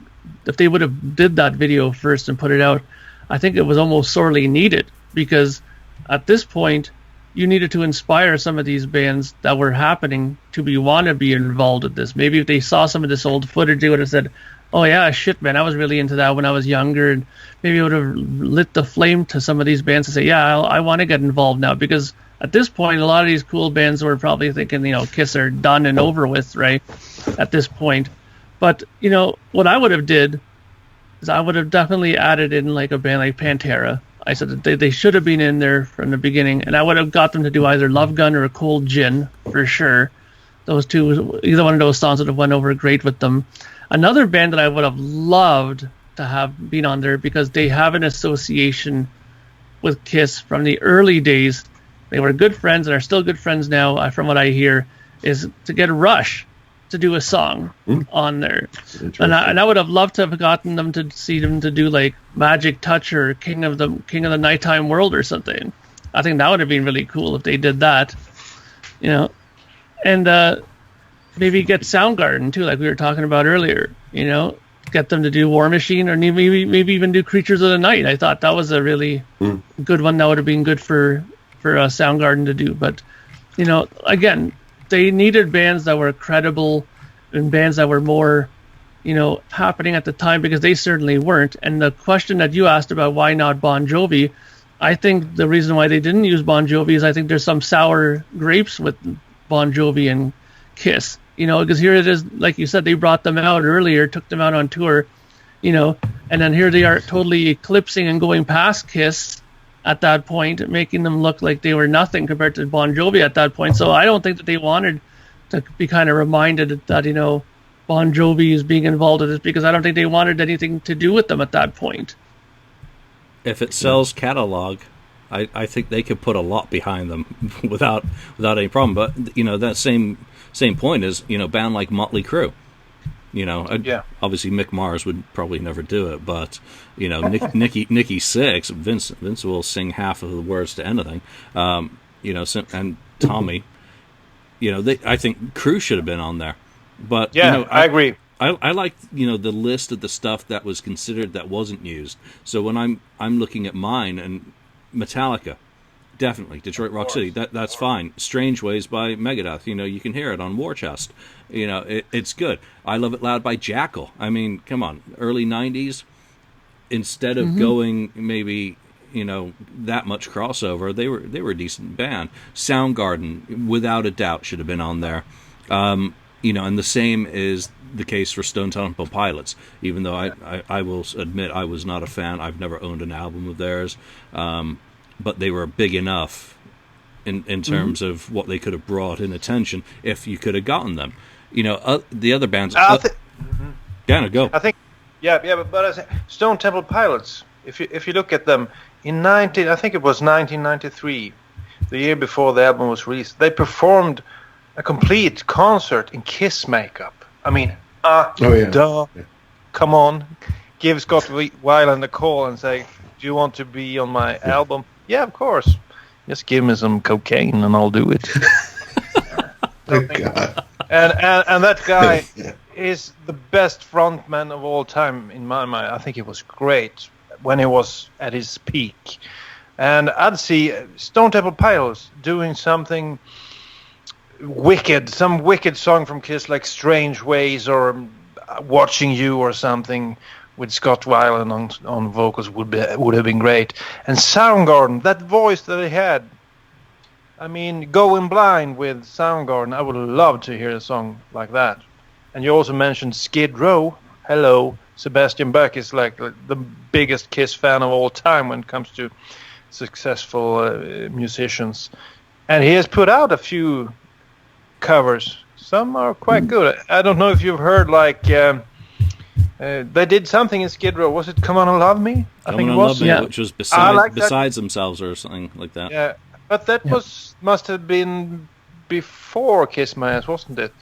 if they would have did that video first and put it out, I think it was almost sorely needed, because at this point you needed to inspire some of these bands that were happening to want to be involved with this. Maybe if they saw some of this old footage, they would have said, "Oh yeah, shit, man, I was really into that when I was younger," and maybe it would have lit the flame to some of these bands to say, "Yeah, I want to get involved now," because at this point, a lot of these cool bands were probably thinking, Kiss are done and over with, right? At this point. But, what I would have did is I would have definitely added in like a band like Pantera. I said that they should have been in there from the beginning, and I would have got them to do either Love Gun or Cold Gin for sure. Those two, either one of those songs would have went over great with them. Another band that I would have loved to have been on there, because they have an association with Kiss from the early days. They were good friends and are still good friends now, from what I hear, is to get Rush to do a song on there. And I would have loved to have gotten them to see them to do like Magic Touch or King of the Nighttime World or something. I think that would have been really cool if they did that. And maybe get Soundgarden too, like we were talking about earlier. Get them to do War Machine, or maybe even do Creatures of the Night. I thought that was a really good one. That would have been good for Soundgarden to do. But again, they needed bands that were credible and bands that were more happening at the time, because they certainly weren't. And the question that you asked about why not Bon Jovi, I think the reason why they didn't use Bon Jovi is I think there's some sour grapes with Bon Jovi and Kiss, because here it is, like you said, they brought them out earlier, took them out on tour, and then here they are totally eclipsing and going past Kiss at that point, making them look like they were nothing compared to Bon Jovi at that point. So I don't think that they wanted to be kind of reminded that, Bon Jovi is being involved in this, because I don't think they wanted anything to do with them at that point. If it sells catalog, I think they could put a lot behind them without any problem. But, that same point is, band like Motley Crue. Obviously Mick Mars would probably never do it, but Nikki Sixx, Vince will sing half of the words to anything. And Tommy, I think Crue should have been on there. But I agree. I like the list of the stuff that was considered that wasn't used. So when I'm looking at mine, and Metallica, definitely Detroit Rock City. That's fine. Strange Ways by Megadeth. You can hear it on War Chest. It's good. I Love It Loud by Jackal. I mean, come on, early '90s. Instead of going maybe that much crossover, they were a decent band. Soundgarden, without a doubt, should have been on there. And the same is the case for Stone Temple Pilots. Even though I will admit I was not a fan. I've never owned an album of theirs. But they were big enough in terms of what they could have brought in attention if you could have gotten them. The other bands. Dana, go. I think, but I say Stone Temple Pilots. If you look at them I think it was 1993, the year before the album was released, they performed a complete concert in Kiss makeup. I mean, come on, give Scott Weiland a call and say, "Do you want to be on my album?" Yeah, of course. Just give me some cocaine and I'll do it. Oh, God. And that guy is the best frontman of all time in my mind. I think he was great when he was at his peak. And I'd see Stone Temple Pilots doing something wicked, some wicked song from Kiss like Strange Ways or Watching You or something, with Scott Weiland on vocals would have been great. And Soundgarden, that voice that he had, I mean, Going Blind with Soundgarden, I would love to hear a song like that. And you also mentioned Skid Row. Hello, Sebastian Bach is like the biggest Kiss fan of all time when it comes to successful musicians, and he has put out a few covers. Some are quite good. I don't know if you've heard, like they did something in Skid Row. Was it "Come On and Love Me"? I think it was. Love Me, which was besides themselves or something like that. Yeah, but that must have been before Kiss My Ass, wasn't it?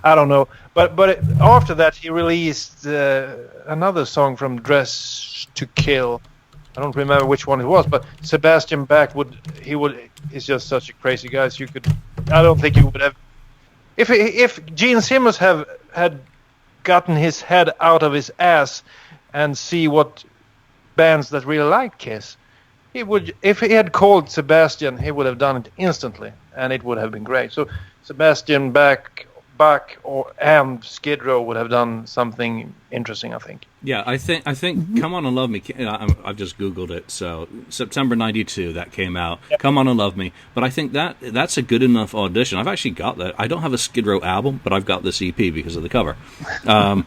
I don't know, but after that he released another song from Dress to Kill. I don't remember which one it was, but Sebastian Bach he's just such a crazy guy. So I don't think you would have, if Gene Simmons had gotten his head out of his ass and see what bands that really like Kiss, he would, if he had called Sebastian, he would have done it instantly, and it would have been great. So Sebastian Bach and Skid Row would have done something interesting, I think. Yeah, I think Come On and Love Me, I've just Googled it, so September 92 that came out. Yep. Come On and Love Me. But I think that's a good enough audition. I've actually got that. I don't have a Skid Row album, but I've got this EP because of the cover. I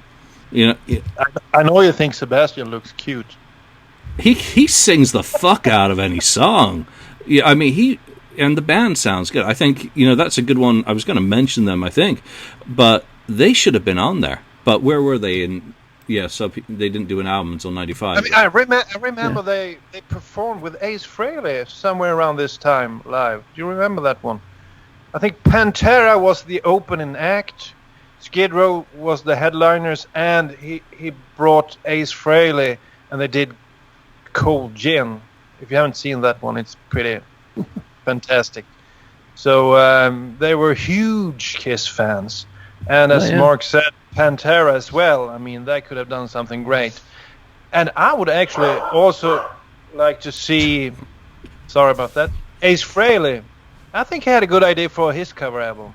know you think Sebastian looks cute. He sings the fuck out of any song. Yeah, I mean, and the band sounds good. I think, that's a good one. I was going to mention them, I think, but they should have been on there. But where were they? So they didn't do an album until 95. I mean, I remember they performed with Ace Frehley somewhere around this time live. Do you remember that one? I think Pantera was the opening act. Skid Row was the headliners, and he brought Ace Frehley, and they did Cold Gin. If you haven't seen that one, it's pretty fantastic. So they were huge Kiss fans, and as Mark said, Pantera as well. I mean, they could have done something great. And I would actually also like to see, sorry about that, Ace Frehley. I think he had a good idea for his cover album,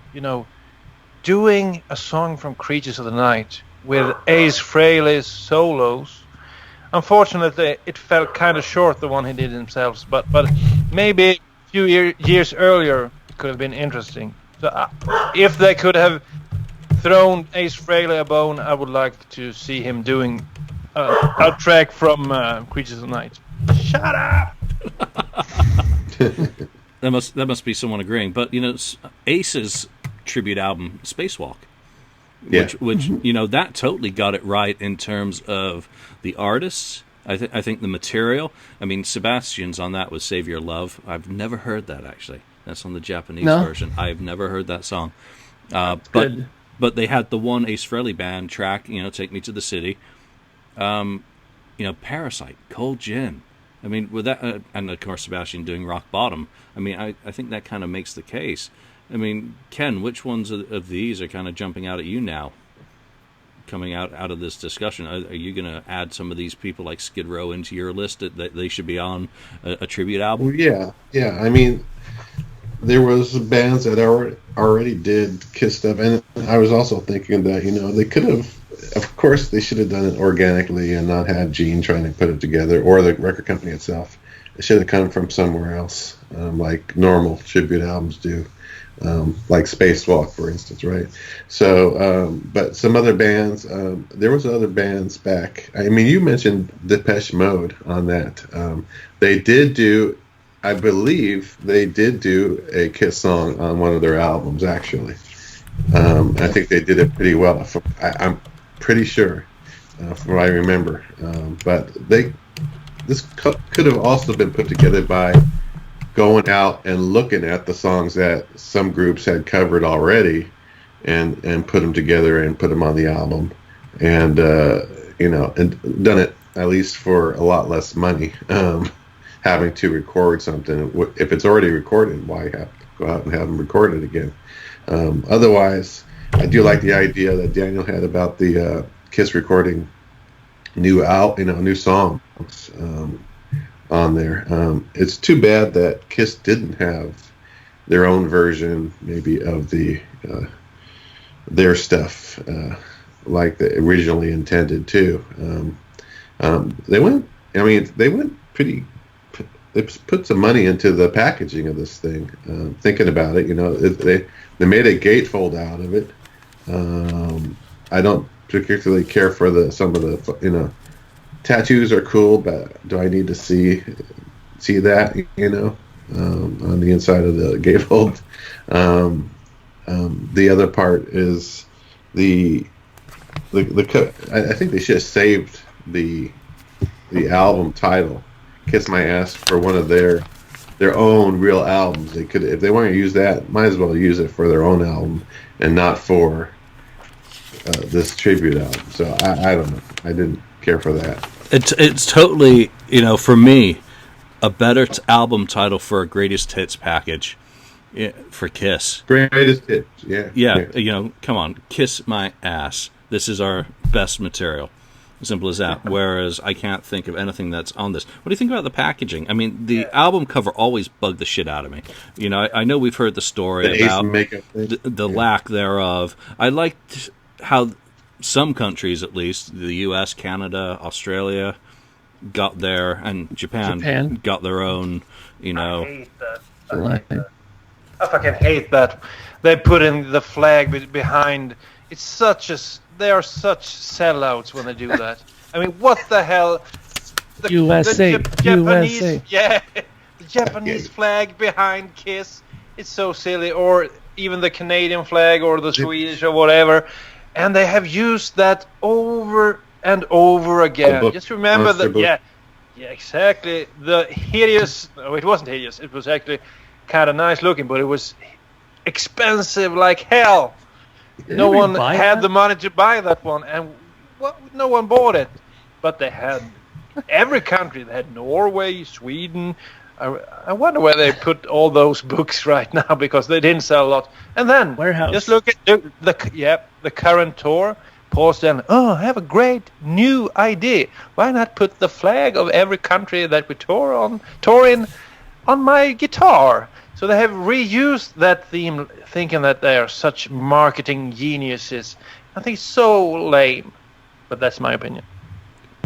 doing a song from Creatures of the Night with Ace Frehley's solos. Unfortunately, it fell kind of short, the one he did himself, but maybe a few years earlier it could have been interesting. So if they could have thrown Ace Frehley a bone, I would like to see him doing a track from Creatures of the Night. Shut up! That must be someone agreeing. But, Ace's tribute album, Spacewalk, which that totally got it right in terms of the artists. I think the material. I mean, Sebastian's on that was Save Your Love. I've never heard that, actually. That's on the Japanese version. I've never heard that song. But they had the one Ace Frehley band track, Take Me to the City. Parasite, Cold Gin. I mean, with that, and of course Sebastian doing Rock Bottom. I mean, I think that kind of makes the case. I mean, Ken, which ones of these are kind of jumping out at you now? Coming out of this discussion, are you going to add some of these people like Skid Row into your list that they should be on a tribute album? Well, yeah. I mean, there was bands that already did Kiss stuff, and I was also thinking that they could have. Of course, they should have done it organically and not had Gene trying to put it together, or the record company itself. It should have come from somewhere else, like normal tribute albums do, like Spacewalk, for instance, right? So, but some other bands, there was other bands back. I mean, you mentioned Depeche Mode on that. They did do, I believe, they did do a Kiss song on one of their albums, actually. I think they did it pretty well. I'm pretty sure, from what I remember. But this could have also been put together by going out and looking at the songs that some groups had covered already, and put them together and put them on the album, and and done it at least for a lot less money. Having to record something, if it's already recorded, why have to go out and have them record it again? Otherwise, I do like the idea that Daniel had about the Kiss recording new songs on there. It's too bad that Kiss didn't have their own version, maybe of their stuff like they originally intended to. They went pretty. They put some money into the packaging of this thing. Thinking about it, they made a gatefold out of it. particularly care for some of the tattoos are cool, but do I need to see that on the inside of the gatefold? The other part is the I think they should have saved the album title, "Kiss My Ass," for one of their own real albums. They could, if they want to use that, might as well use it for their own album and not for this tribute album. So I don't know. I didn't care for that. It's totally, for me, a better album title for a greatest hits package for Kiss. Greatest hits, yeah. Yeah, come on, Kiss My Ass. This is our best material. Simple as that. Whereas I can't think of anything that's on this. What do you think about the packaging? I mean, the album cover always bugged the shit out of me. I know we've heard the story about the lack thereof. I liked how some countries, at least, the U.S., Canada, Australia, got their, and Japan. Got their own, I hate that. I fucking hate that. They put in the flag behind. It's such a... They are such sellouts when they do that. I mean, what the hell? USA. Japanese, USA. Yeah, the Japanese flag behind Kiss. It's so silly. Or even the Canadian flag or the Swedish or whatever. And they have used that over and over again. Just remember that. Yeah, exactly. The hideous. No, it wasn't hideous. It was actually kind of nice looking, but it was expensive like hell. No one had the money to buy that one, and no one bought it. But they had every country. They had Norway, Sweden. I wonder where they put all those books right now, because they didn't sell a lot. And then warehouse. Just look at the current tour. Paused and I have a great new idea. Why not put the flag of every country that we tour in on my guitar? So they have reused that theme, thinking that they are such marketing geniuses. I think it's so lame, but that's my opinion.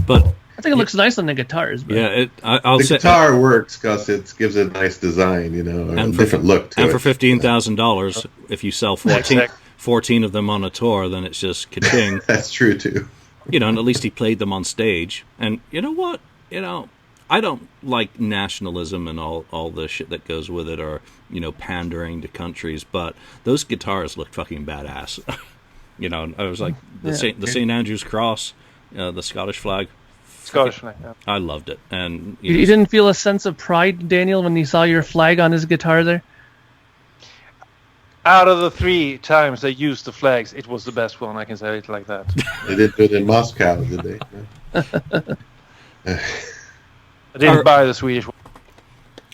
But I think it looks nice on the guitars. But the guitar works because it gives it a nice design, a different look to it. And for $15,000, if you sell 14 of them on a tour, then it's just ka-ching. That's true too. And at least he played them on stage. And you know what? I don't like nationalism and all the shit that goes with it, or pandering to countries. But those guitars look fucking badass. I was like the St. Andrew's Cross, the Scottish flag. Yeah. I loved it, and you didn't feel a sense of pride, Daniel, when you saw your flag on his guitar there. Out of the 3 times they used the flags, it was the best one. I can say it like that. They did it in Moscow, did they? I didn't buy the Swedish one.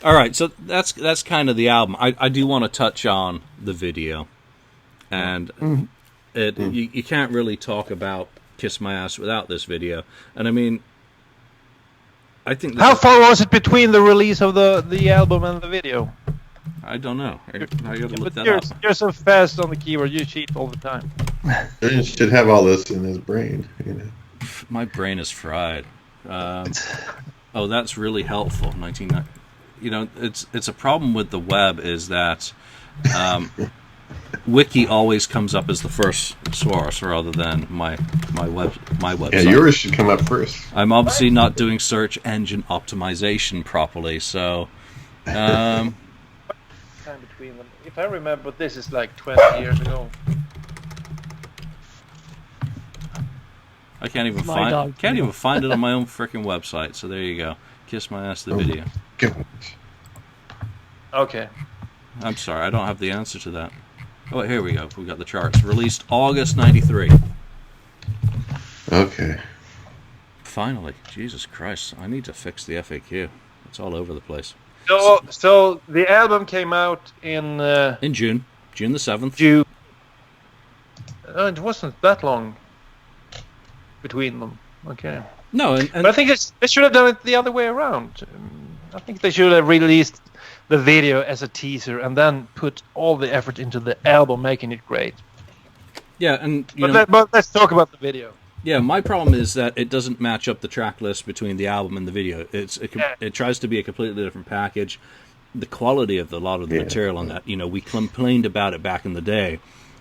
All right, so that's kind of the album. I do want to touch on the video, and you can't really talk about Kiss My Ass without this video. And I mean, I think how far was it between the release of the album and the video? I don't know. I got to look that up. You're so fast on the keyboard. You cheat all the time. He should have all this in his brain. My brain is fried. Oh, that's really helpful. 1990. It's a problem with the web is that Wiki always comes up as the first source rather than my website. Yeah, yours should come up first. I'm obviously not doing search engine optimization properly, so. Time between them. If I remember, this is like 20 years ago. I can't even find it on my own freaking website. So there you go. Kiss My Ass, the video. God. Okay. I'm sorry, I don't have the answer to that. Oh, here we go. We got the charts. Released August '93. Okay. Finally, Jesus Christ! I need to fix the FAQ. It's all over the place. So the album came out in June the 7th. June. It wasn't that long between them. Okay. No, but I think they should have done it the other way around. I think they should have released the video as a teaser and then put all the effort into the album, making it great. Yeah, and but let's talk about the video. Yeah, my problem is that it doesn't match up the track list between the album and the video. It tries to be a completely different package. The quality of a lot of the material on that, we complained about it back in the day,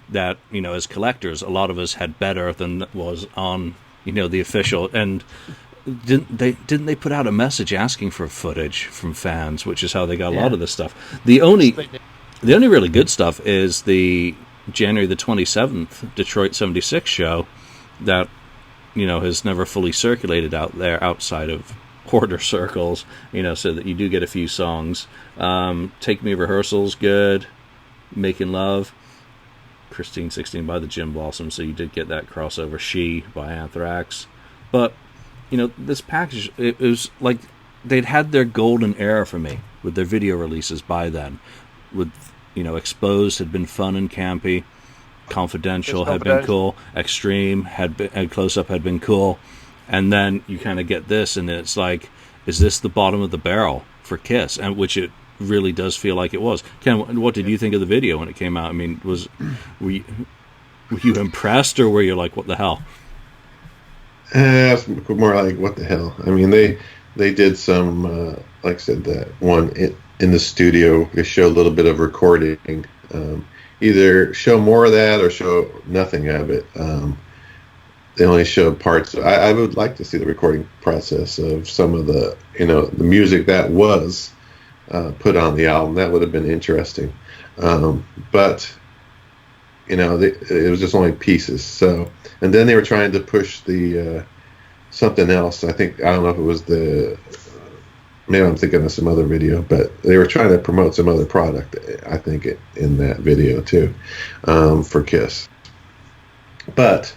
that, you know, as collectors, a lot of us had better than was on, you know, the official. And didn't they put out a message asking for footage from fans, which is how they got a lot of this stuff. The only really good stuff is the January the 27th Detroit 76 show that, you know, has never fully circulated out there outside of hoarder circles, you know, so that you do get a few songs. Take Me Rehearsal's good. Making Love. Christine 16 by the Gin Blossoms, so you did get that crossover. She by Anthrax. But, you know, this package, it was like they'd had their golden era for me with their video releases by then. With, you know, Exposed had been fun and campy. Confidential had been cool. Extreme and Close Up had been cool. And then you kind of get this, and it's like, is this the bottom of the barrel for Kiss? And which it really does feel like it was. Ken, what did you think of the video when it came out? I mean, were you impressed, or were you like, what the hell? It's more like, what the hell? I mean, they did some, like I said, that one in the studio. They show a little bit of recording. Either show more of that or show nothing of it. They only show parts. I would like to see the recording process of some of the, you know, the music that was put on the album. That would have been interesting. But, you know, it was just only pieces. So, and then they were trying to push the something else. I don't know if it was maybe I'm thinking of some other video, but they were trying to promote some other product, I think, in that video too, for Kiss. But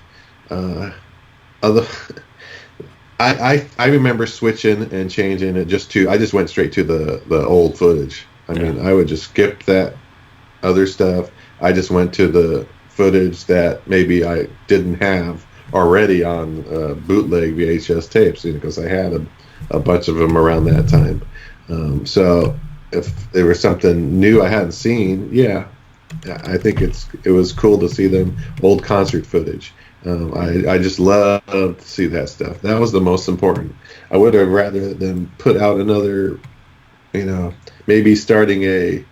I remember switching and changing it I just went straight to the old footage. I mean, I would just skip that other stuff. I just went to the footage that maybe I didn't have already on bootleg VHS tapes, you know, because I had a bunch of them around that time. So if there was something new I hadn't seen, I think it was cool to see them old concert footage. I just love to see that stuff. That was the most important. I would have rather them put out another, you know, maybe starting you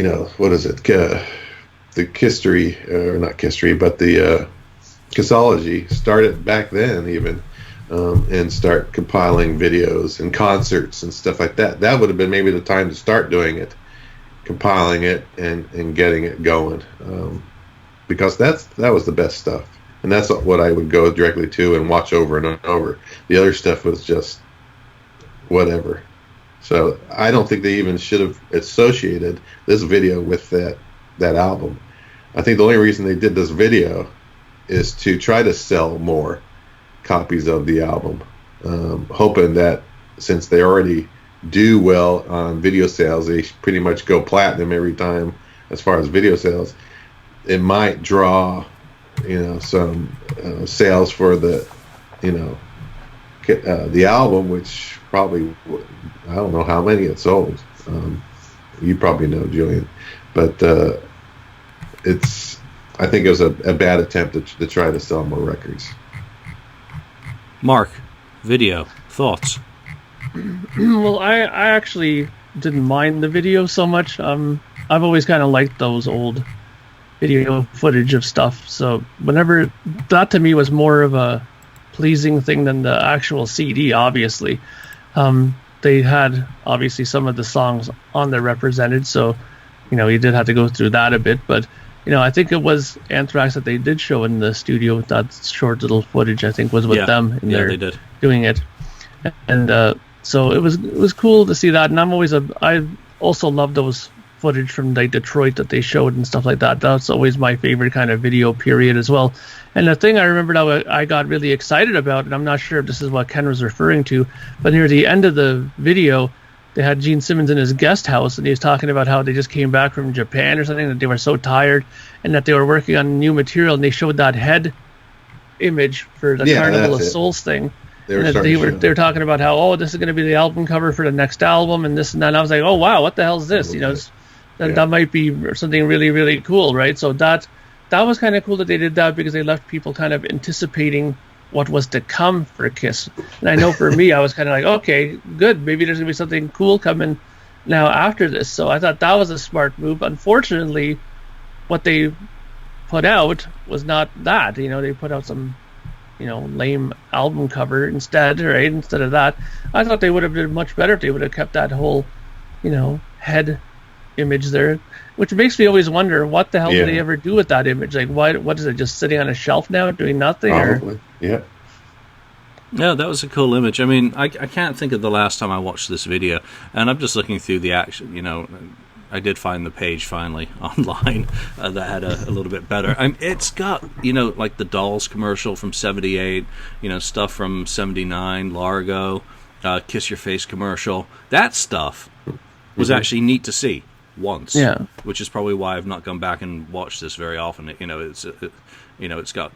know, what is it? The History, or not History, but the Kissology. Start it back then even, and start compiling videos and concerts and stuff like that. That would have been maybe the time to start doing it, compiling it and getting it going. Because that was the best stuff, and that's what I would go directly to and watch over and over. The other stuff was just whatever. So I don't think they even should have associated this video with that album. I think the only reason they did this video is to try to sell more copies of the album, hoping that since they already do well on video sales, they pretty much go platinum every time as far as video sales. It might draw, you know, some sales for the, you know, the album, which probably, I don't know how many it sold. You probably know, Julian, but I think it was a bad attempt to try to sell more records. Mark, video thoughts? Well, I actually didn't mind the video so much. I've always kind of liked those old video footage of stuff, so whenever that to me was more of a pleasing thing than the actual CD. Obviously, they had obviously some of the songs on there represented, so you know you did have to go through that a bit. But you know, I think it was Anthrax that they did show in the studio. That short little footage I think was with them in there they did doing it, and so it was cool to see that. And I also love those footage from like Detroit that they showed and stuff like that. That's always my favorite kind of video period as well. And the thing I remember that I got really excited about, and I'm not sure if this is what Ken was referring to, but near the end of the video, they had Gene Simmons in his guest house, and he was talking about how they just came back from Japan or something, that they were so tired, and that they were working on new material, and they showed that head image for the Carnival of Souls thing. They were talking about how, this is going to be the album cover for the next album, and this and that. And I was like, oh wow, what the hell is this? You know, that might be something really, really cool, right? So that was kind of cool that they did that, because they left people kind of anticipating what was to come for Kiss. And I know for me, I was kind of like, okay, good, maybe there's going to be something cool coming now after this. So I thought that was a smart move. Unfortunately, what they put out was not that. They put out some, lame album cover instead, right? Instead of that, I thought they would have done much better if they would have kept that whole, head image there, which makes me always wonder what the hell did they ever do with that image? Like, what is it, just sitting on a shelf now doing nothing? Probably. Yeah. Yeah, that was a cool image. I mean, I can't think of the last time I watched this video, and I'm just looking through the action. I did find the page finally online that had a little bit better. It's got, like the Dolls commercial from '78, stuff from '79, Largo, Kiss Your Face commercial. That stuff was actually neat to see once. Yeah. Which is probably why I've not gone back and watched this very often. It's got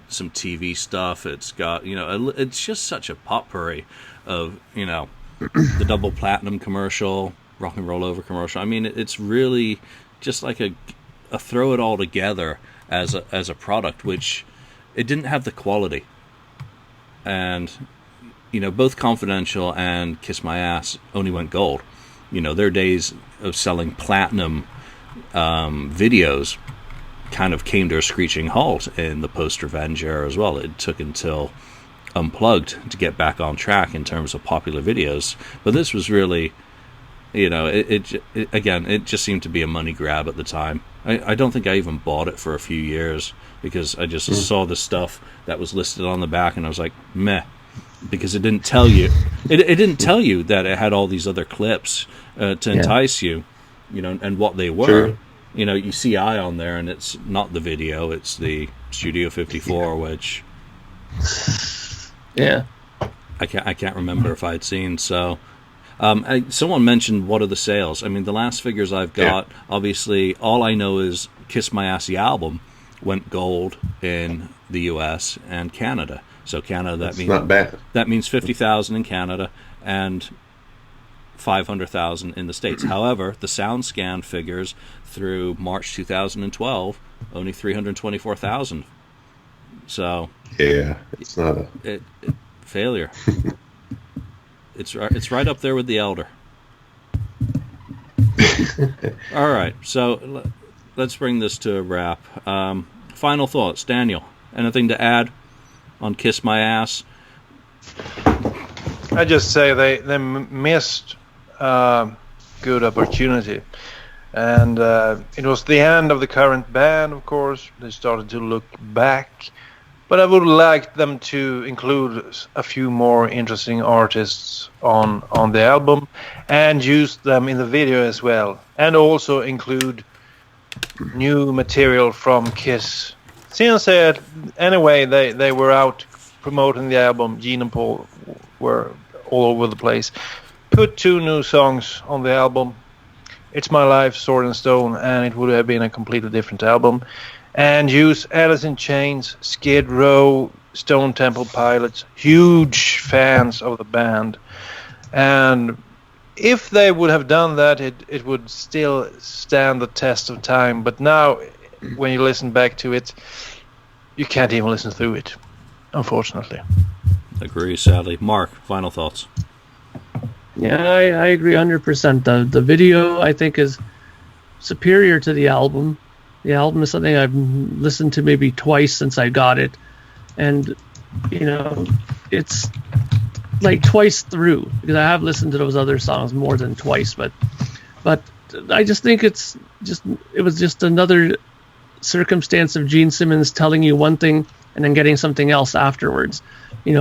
some TV stuff. It's got, it's just such a potpourri of, the double platinum commercial, rock and roll over commercial. I mean, it's really just like a throw it all together as a product, which it didn't have the quality. And, both Confidential and Kiss My Ass only went gold. Their days of selling platinum videos kind of came to a screeching halt in the post-Revenge era as well. It took until Unplugged to get back on track in terms of popular videos. But this was really, it just seemed to be a money grab at the time. I don't think I even bought it for a few years because I just saw the stuff that was listed on the back and I was like, meh. Because it didn't tell you, it didn't tell you that it had all these other clips to entice you, and what they were. Sure. You see I on there, and it's not the video; it's the Studio 54, which I can't remember if I'd seen. So, someone mentioned what are the sales? I mean, the last figures I've got, obviously, all I know is Kiss My Ass, the album, went gold in the U.S. and Canada. So Canada, that means 50,000 in Canada and 500,000 in the States. However, the SoundScan figures through March 2012 only 324,000. So it's not a failure. It's right up there with The Elder. All right, so let's bring this to a wrap. Final thoughts, Daniel. Anything to add on Kiss My Ass? I just say they missed a good opportunity, and it was the end of the current band. Of course, they started to look back, but I would like them to include a few more interesting artists on the album and use them in the video as well, and also include new material from Kiss. Since anyway, they were out promoting the album. Gene and Paul were all over the place. Put 2 new songs on the album. It's My Life, Sword and Stone, and it would have been a completely different album. And use Alice in Chains, Skid Row, Stone Temple Pilots, huge fans of the band. And if they would have done that, it would still stand the test of time. But now, when you listen back to it, you can't even listen through it, unfortunately. Agree, sadly. Mark, final thoughts. Yeah, I agree 100%. The video, I think, is superior to the album. The album is something I've listened to maybe twice since I got it. And, it's like twice through, because I have listened to those other songs more than twice, but I just think it was just another circumstance of Gene Simmons telling you one thing and then getting something else afterwards. It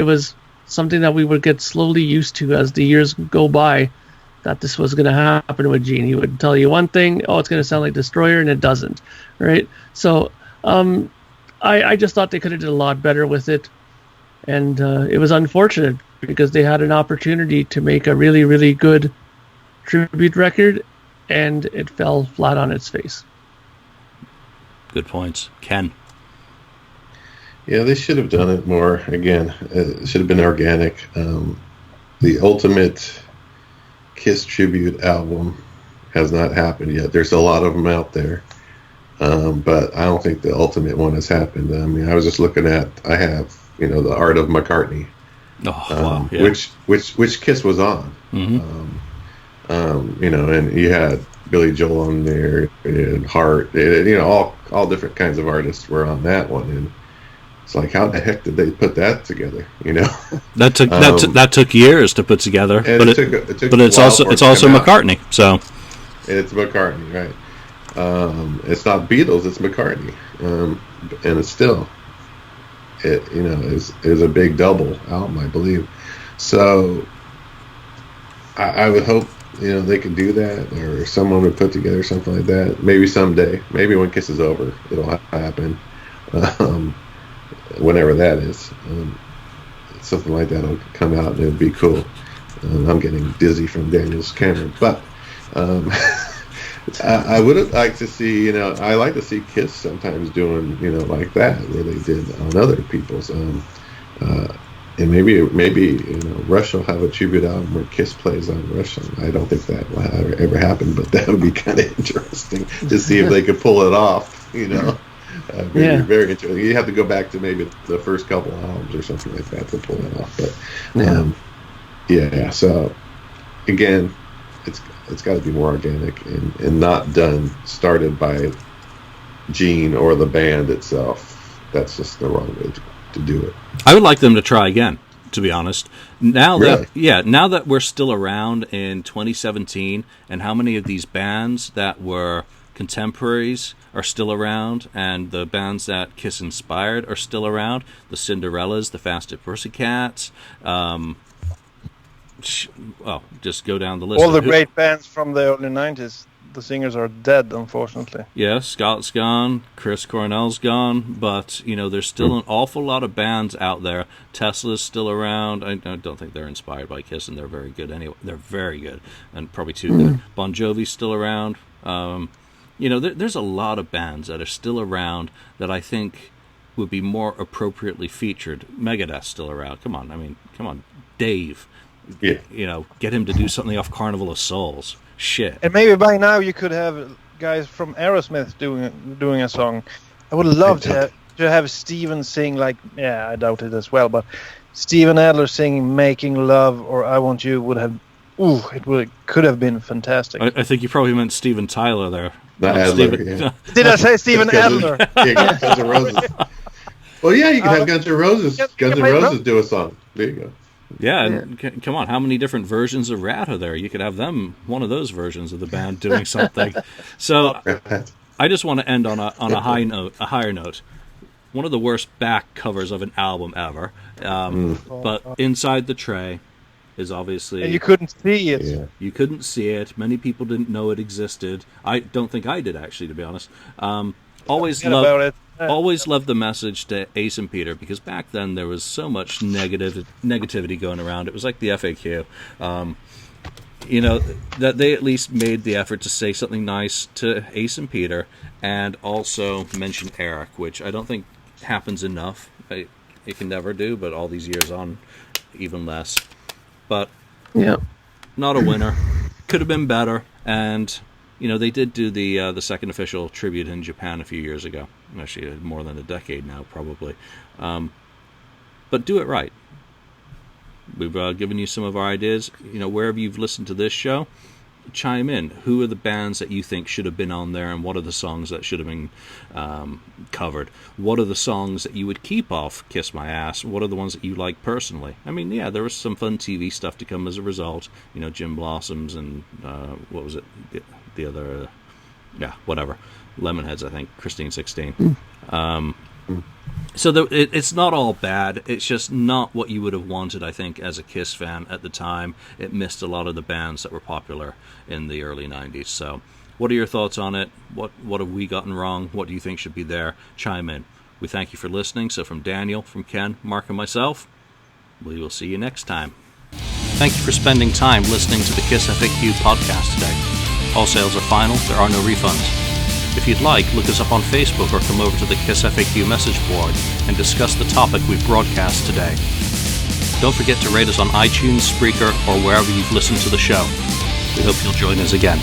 was something that we would get slowly used to as the years go by, that this was going to happen with Gene. He would tell you one thing, it's going to sound like Destroyer, and it doesn't, right? So I just thought they could have did a lot better with it, and it was unfortunate because they had an opportunity to make a really, really good tribute record, and it fell flat on its face. Good points. Ken? Yeah, they should have done it more. Again, it should have been organic. The ultimate Kiss tribute album has not happened yet. There's a lot of them out there, but I don't think the ultimate one has happened. I mean, I was just looking at, I have, The Art of McCartney, wow, yeah. which Kiss was on. Mm-hmm. And you had Billy Joel on there and Hart, all different kinds of artists were on that one, and it's like, how the heck did they put that together? That took years to put together, but it's also McCartney. So it's McCartney, right? It's not Beatles, it's McCartney, and it's still, is a big double album, I believe. So I would hope they could do that, or someone would put together something like that. Maybe someday, maybe when Kiss is over, it'll happen. Whenever that is, something like that will come out and it'd be cool. I'm getting dizzy from Daniel's camera, but I would like to see, I like to see Kiss sometimes doing, like that, where they did on other people's, and maybe Rush will have a tribute album where Kiss plays on Rush. I don't think that will ever happen, but that would be kind of interesting to see if they could pull it off, Very interesting. You have to go back to maybe the first couple albums or something like that to pull it off. But so again, it's got to be more organic and not started by Gene or the band itself. That's just the wrong way to do it. I would like them to try again, to be honest. Now that we're still around in 2017, and how many of these bands that were contemporaries are still around, and the bands that Kiss inspired are still around. The Cinderellas, the Faster Pussycats. Just go down the list. All the great bands from the early 90s, the singers are dead, unfortunately. Yeah, Scott's gone, Chris Cornell's gone, but there's still an awful lot of bands out there. Tesla's still around. I don't think they're inspired by Kiss, and they're very good anyway. They're very good, and probably too good. Bon Jovi's still around. There's a lot of bands that are still around that I think would be more appropriately featured. Megadeth's still around. Come on, Dave. Yeah. Get him to do something off Carnival of Souls. Shit. And maybe by now you could have guys from Aerosmith doing a song. I would love to have Steven sing I doubt it as well, but Steven Adler singing "Making Love" or "I Want You" would have. Could have been fantastic. I think you probably meant Steven Tyler there. Not Adler. Yeah. Did I say Steven Adler? Guns N' Roses. Well, yeah, you can have Guns N' Roses. Guns N' Roses do a song. There you go. Yeah, and come on, how many different versions of Rat are there? You could have them, one of those versions of the band, doing something. So, I just want to end on a higher note. One of the worst back covers of an album ever, but Inside the Tray is obviously... And you couldn't see it. Yeah. You couldn't see it. Many people didn't know it existed. I don't think I did, actually, to be honest. Always loved the message to Ace and Peter, because back then there was so much negativity going around. It was like the FAQ. That they at least made the effort to say something nice to Ace and Peter, and also mention Eric, which I don't think happens enough. It can never do, but all these years on, even less. But not a winner. Could have been better, and they did do the second official tribute in Japan a few years ago. Actually, more than a decade now, probably. But do it right. We've given you some of our ideas. Wherever you've listened to this show, chime in. Who are the bands that you think should have been on there, and what are the songs that should have been covered? What are the songs that you would keep off Kiss My Ass? What are the ones that you like personally? There was some fun TV stuff to come as a result. Jim Blossoms and what was it? The other, whatever. Lemonheads, I think. Christine 16. So it's not all bad. It's just not what you would have wanted, I think, as a Kiss fan at the time. It missed a lot of the bands that were popular in the early 90s. So what are your thoughts on it? What have we gotten wrong? What do you think should be there? Chime in. We thank you for listening. So from Daniel, from Ken, Mark, and myself, we will see you next time. Thank you for spending time listening to the KissFAQ podcast today. All sales are final. There are no refunds. If you'd like, look us up on Facebook or come over to the KissFAQ message board and discuss the topic we broadcast today. Don't forget to rate us on iTunes, Spreaker, or wherever you've listened to the show. We hope you'll join us again.